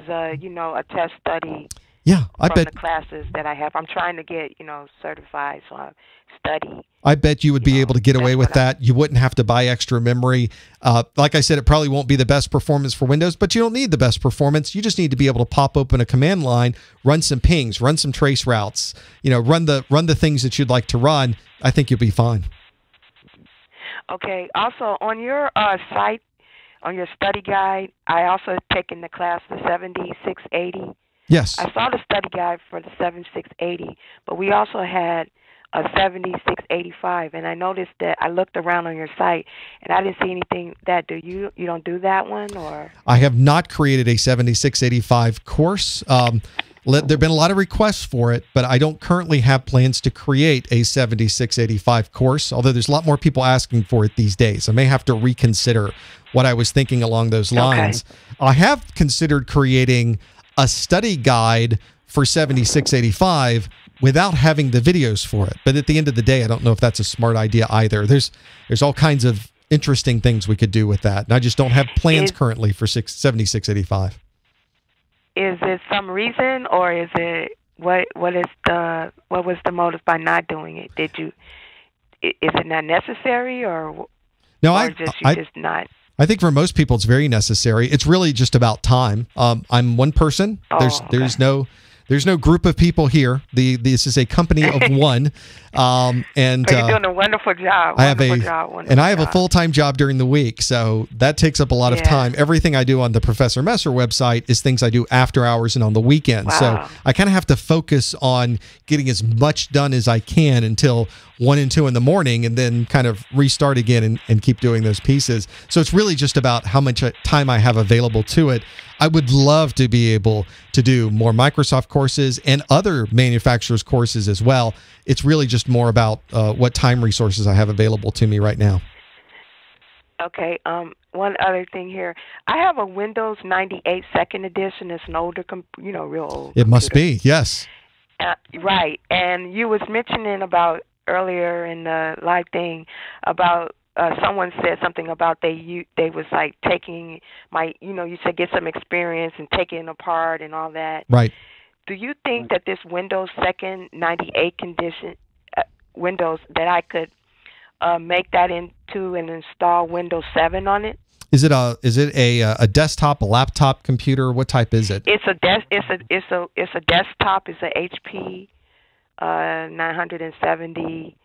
a test study. Yeah, I from bet the classes that I have. I'm trying to get certified, so I study. I bet you would be able to get away with that. You wouldn't have to buy extra memory. Like I said, it probably won't be the best performance for Windows, but you don't need the best performance. You just need to be able to pop open a command line, run some pings, run some trace routes, run the things that you'd like to run. I think you'll be fine. Okay. Also, on your site, on your study guide, I also taken the class, the 7680. Yes. I saw the study guide for the 7680, but we also had a 7685, and I noticed that I looked around on your site, and I didn't see anything that. You don't do that one, or? I have not created a 7685 course. There have been a lot of requests for it, but I don't currently have plans to create a 7685 course, although there's a lot more people asking for it these days. I may have to reconsider what I was thinking along those lines. Okay. I have considered creating a study guide for 7685 without having the videos for it. But at the end of the day, I don't know if that's a smart idea either. There's all kinds of interesting things we could do with that. And I just don't have plans currently for 7685. Is it some reason, or is it what was the motive by not doing it? Is it not necessary, or no? Just not? I think for most people it's very necessary. It's really just about time. I'm one person. There's no group of people here. This is a company of one. And you're doing a wonderful job. I have a full-time job during the week, so that takes up a lot of time. Everything I do on the Professor Messer website is things I do after hours and on the weekend. Wow. So I kind of have to focus on getting as much done as I can until 1 and 2 in the morning, and then kind of restart again and keep doing those pieces. So it's really just about how much time I have available to it. I would love to be able to do more Microsoft courses and other manufacturers' courses as well. It's really just more about what time resources I have available to me right now. Okay. One other thing here. I have a Windows 98 Second Edition. It's an older, real old. It must be, yes. Right. And you was mentioning about earlier in the live thing about someone said something about they was like taking you said get some experience and taking it apart and all that. Right. Do you think that this Windows Second 98 condition Windows that I could make that into and install Windows 7 on it? Is it a desktop, a laptop computer? What type is it? It's a desktop. It's a HP 970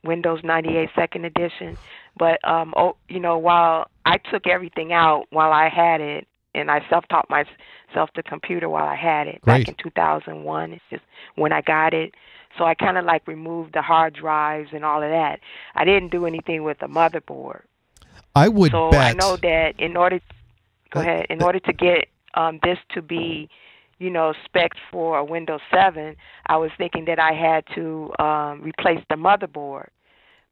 Windows 98 Second Edition. But while I took everything out while I had it, and I self-taught myself the computer while I had it back in 2001. It's just when I got it. So I kind of like removed the hard drives and all of that. I didn't do anything with the motherboard. I would bet. So I know that in order to get this to be, specs for a Windows 7, I was thinking that I had to replace the motherboard.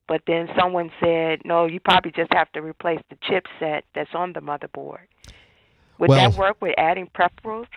But then someone said, no, you probably just have to replace the chipset that's on the motherboard. Would that work with adding peripherals?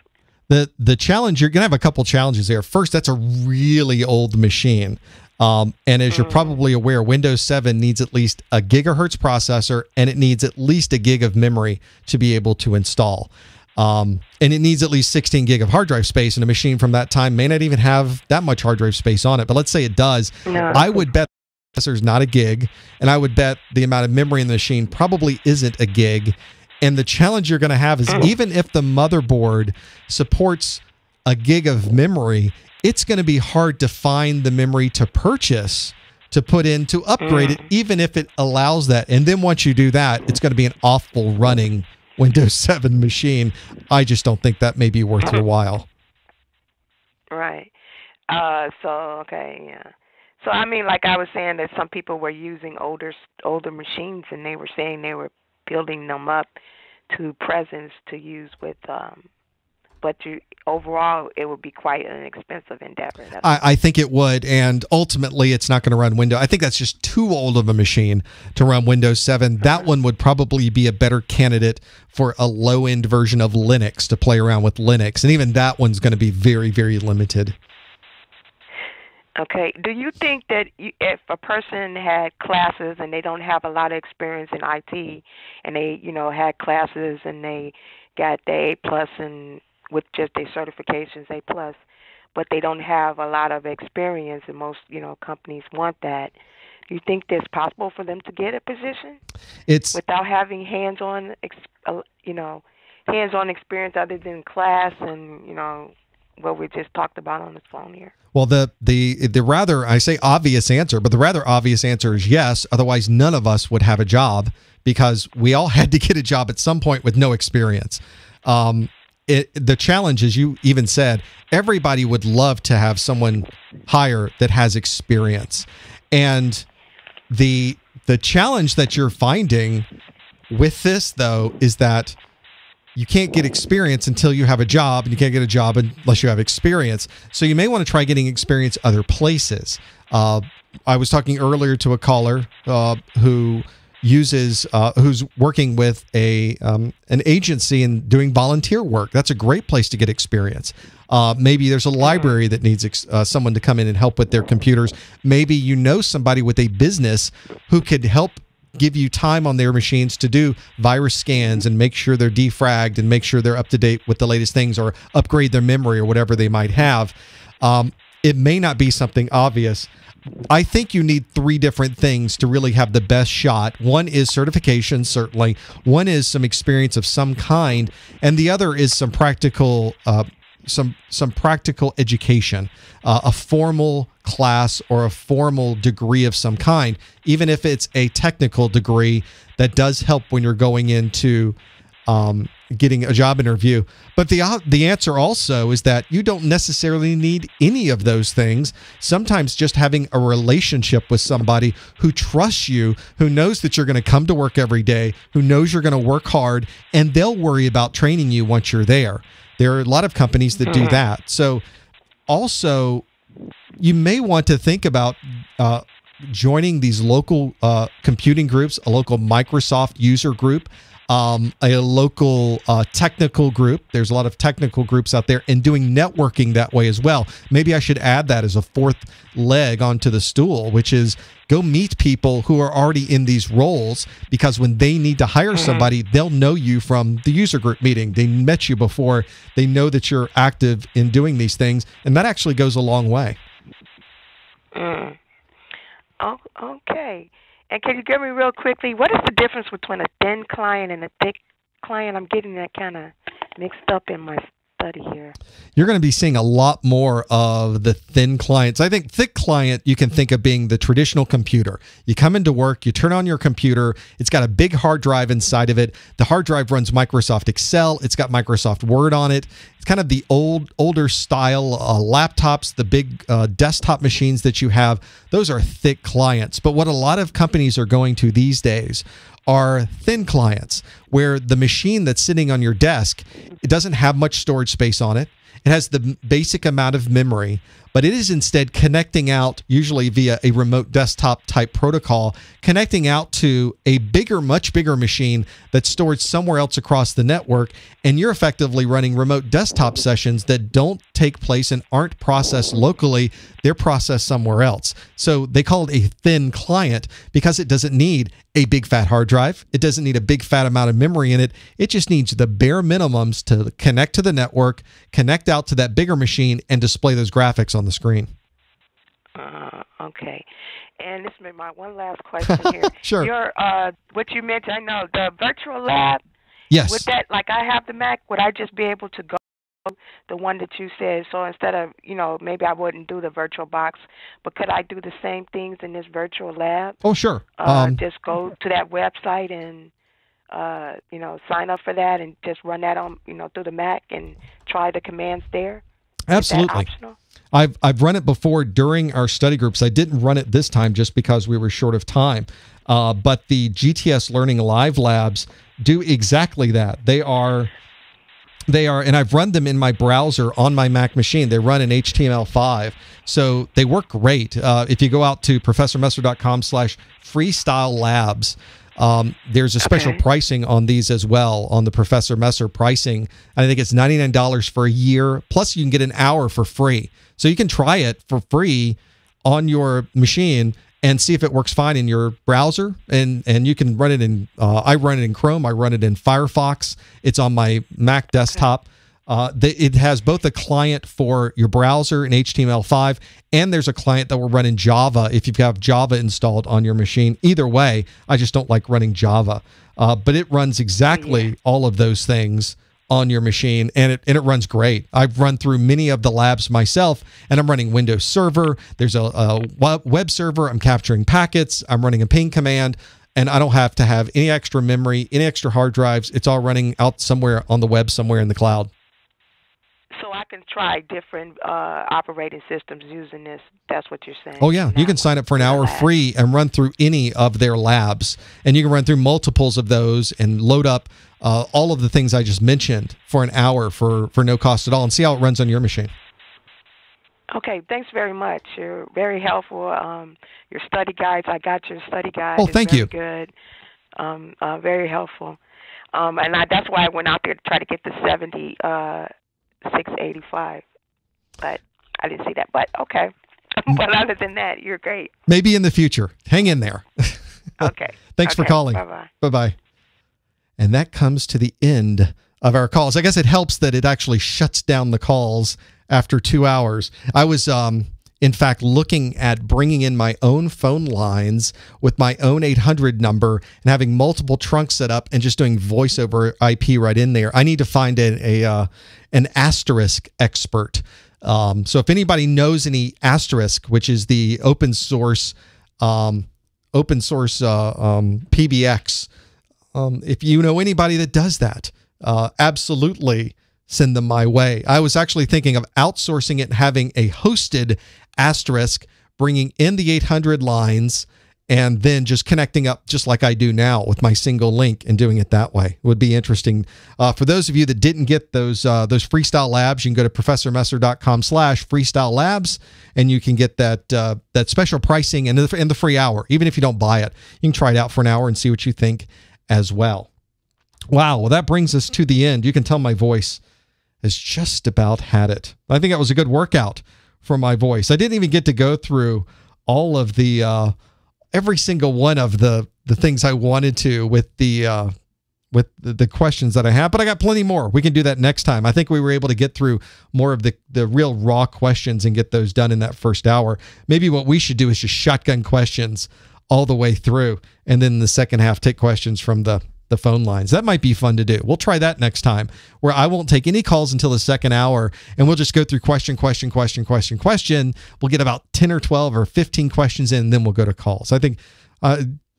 The challenge, you're going to have a couple challenges there. First, that's a really old machine. And as you're probably aware, Windows 7 needs at least a gigahertz processor, and it needs at least a gig of memory to be able to install. And it needs at least 16 gig of hard drive space, and a machine from that time may not even have that much hard drive space on it. But let's say it does. No. I would bet the processor is not a gig, and I would bet the amount of memory in the machine probably isn't a gig. And the challenge you're going to have is even if the motherboard supports a gig of memory, it's going to be hard to find the memory to purchase, to put in, to upgrade it, even if it allows that. And then once you do that, it's going to be an awful running Windows 7 machine. I just don't think that may be worth your while. Right. So I mean, like I was saying, that some people were using older machines, and they were saying they were building them up to presents to use with. But overall, it would be quite an expensive endeavor. I think it would, and ultimately, it's not going to run Windows. I think that's just too old of a machine to run Windows 7. That one would probably be a better candidate for a low-end version of Linux to play around with Linux, and even that one's going to be very, very limited. Okay. Do you think that if a person had classes and they don't have a lot of experience in IT, and they, had classes and they got the A+ and with just their certifications, A+, but they don't have a lot of experience, and most, companies want that. Do you think it's possible for them to get a position without having hands-on experience other than class and, what we just talked about on the phone here? Well, the rather, I say obvious answer, but the rather obvious answer is yes. Otherwise, none of us would have a job, because we all had to get a job at some point with no experience. The challenge, as you even said, everybody would love to have someone hire that has experience. And the challenge that you're finding with this, though, is that you can't get experience until you have a job, and you can't get a job unless you have experience. So you may want to try getting experience other places. I was talking earlier to a caller who's working with an agency and doing volunteer work. That's a great place to get experience. Maybe there's a library that needs someone to come in and help with their computers. Maybe somebody with a business who could help give you time on their machines to do virus scans and make sure they're defragged and make sure they're up to date with the latest things, or upgrade their memory or whatever they might have. It may not be something obvious. I think you need three different things to really have the best shot. One is certification, certainly. One is some experience of some kind, and the other is some practical some practical education, a formal class or a formal degree of some kind, even if it's a technical degree that does help when you're going into getting a job interview. But the answer also is that you don't necessarily need any of those things. Sometimes just having a relationship with somebody who trusts you, who knows that you're going to come to work every day, who knows you're going to work hard, and they'll worry about training you once you're there. There are a lot of companies that do that. So also, you may want to think about joining these local computing groups, a local Microsoft user group, a local technical group. There's a lot of technical groups out there, and doing networking that way as well. Maybe I should add that as a fourth leg onto the stool, which is go meet people who are already in these roles, because when they need to hire somebody, they'll know you from the user group meeting. They met you before. They know that you're active in doing these things, and that actually goes a long way. Oh, okay. And can you give me real quickly, what is the difference between a thin client and a thick client? I'm getting that kind of mixed up in my study here. You're going to be seeing a lot more of the thin clients. I think thick client, you can think of being the traditional computer. You come into work, you turn on your computer, it's got a big hard drive inside of it. The hard drive runs Microsoft Excel. It's got Microsoft Word on it. It's kind of the older style laptops, the big desktop machines that you have. Those are thick clients. But what a lot of companies are going to these days are thin clients, where the machine that's sitting on your desk, it doesn't have much storage space on it. It has the basic amount of memory, but it is instead connecting out, usually via a remote desktop type protocol, connecting out to a bigger, much bigger machine that's stored somewhere else across the network. And you're effectively running remote desktop sessions that don't take place and aren't processed locally. They're processed somewhere else. So they call it a thin client because it doesn't need a big fat hard drive. It doesn't need a big fat amount of memory in it. It just needs the bare minimums to connect to the network, connect out to that bigger machine, and display those graphics on the screen. Okay. And this is my one last question here. Sure. Your, what you mentioned, I know, the virtual lab. Yes. With that, like I have the Mac, would I just be able to go the one that you said? So instead of, maybe I wouldn't do the virtual box, but could I do the same things in this virtual lab? Oh, sure. Just go to that website and, sign up for that and just run that on, through the Mac and try the commands there? Absolutely. I've run it before during our study groups. I didn't run it this time just because we were short of time. But the GTS Learning Live Labs do exactly that. They are, and I've run them in my browser on my Mac machine. They run in HTML5, so they work great. If you go out to ProfessorMesser.com/freestyle labs, there's a special pricing on these as well, on the Professor Messer pricing. I think it's $99 for a year, plus you can get an hour for free. So you can try it for free on your machine and see if it works fine in your browser. And you can run it in, I run it in Chrome, I run it in Firefox. It's on my Mac desktop. It has both a client for your browser in HTML5, and there's a client that will run in Java if you have Java installed on your machine. Either way, I just don't like running Java. But it runs exactly all of those things on your machine, and it runs great. I've run through many of the labs myself, and I'm running Windows Server. There's a web server. I'm capturing packets. I'm running a ping command, and I don't have to have any extra memory, any extra hard drives. It's all running out somewhere on the web, somewhere in the cloud. So I can try different operating systems using this. That's what you're saying. Oh, yeah. You can sign up for an hour free and run through any of their labs. And you can run through multiples of those and load up all of the things I just mentioned for an hour for no cost at all and see how it runs on your machine. Okay. Thanks very much. You're very helpful. Your study guides, I got your study guide. Oh, thank you. Good. Very helpful. And that's why I went out there to try to get the 685, but I didn't see that. But okay. But other than that, you're great. Maybe in the future. Hang in there. Okay. Thanks for calling. Bye-bye. Bye-bye. And that comes to the end of our calls. I guess it helps that it actually shuts down the calls after 2 hours. I was, in fact, looking at bringing in my own phone lines with my own 800 number and having multiple trunks set up and just doing voice over IP right in there. I need to find an Asterisk expert. So if anybody knows any Asterisk, which is the open source PBX, if you know anybody that does that, absolutely send them my way. I was actually thinking of outsourcing it and having a hosted Asterisk, bringing in the 800 lines, and then just connecting up just like I do now with my single link and doing it that way. It would be interesting. For those of you that didn't get those Freestyle Labs, you can go to ProfessorMesser.com/Freestyle Labs, and you can get that special pricing and the free hour. Even if you don't buy it, you can try it out for an hour and see what you think as well. Wow, well, that brings us to the end. You can tell my voice has just about had it. I think that was a good workout for my voice. I didn't even get to go through all of the every single one of the things I wanted to with the questions that I have, but I got plenty more. We can do that next time. I think we were able to get through more of the real raw questions and get those done in that first hour. Maybe what we should do is just shotgun questions all the way through, and then in the second half take questions from the phone lines. That might be fun to do. We'll try that next time, where I won't take any calls until the second hour, and we'll just go through question. We'll get about 10 or 12 or 15 questions in, and then we'll go to calls. I think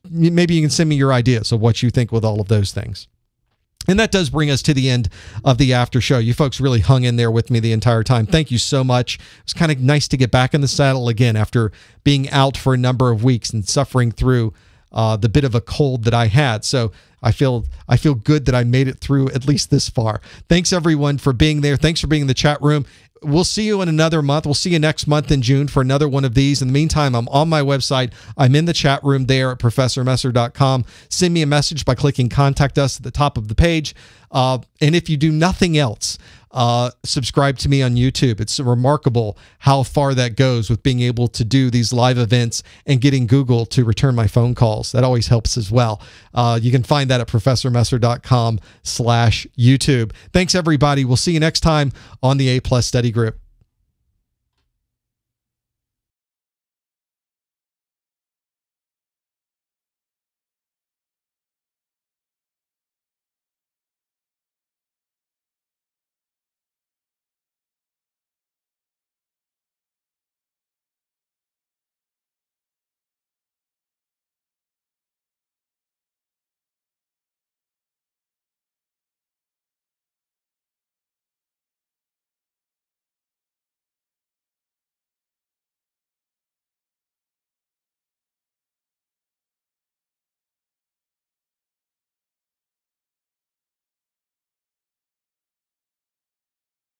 maybe you can send me your ideas of what you think with all of those things. And that does bring us to the end of the after show. You folks really hung in there with me the entire time. Thank you so much. It's kind of nice to get back in the saddle again after being out for a number of weeks and suffering through the bit of a cold that I had. So I feel good that I made it through at least this far. Thanks everyone for being there. Thanks for being in the chat room. We'll see you in another month. We'll see you next month in June for another one of these. In the meantime, I'm on my website. I'm in the chat room there at ProfessorMesser.com. Send me a message by clicking Contact Us at the top of the page. And if you do nothing else, subscribe to me on YouTube. It's remarkable how far that goes with being able to do these live events and getting Google to return my phone calls. That always helps as well. You can find that at ProfessorMesser.com/YouTube. Thanks, everybody. We'll see you next time on the A+ Study Group.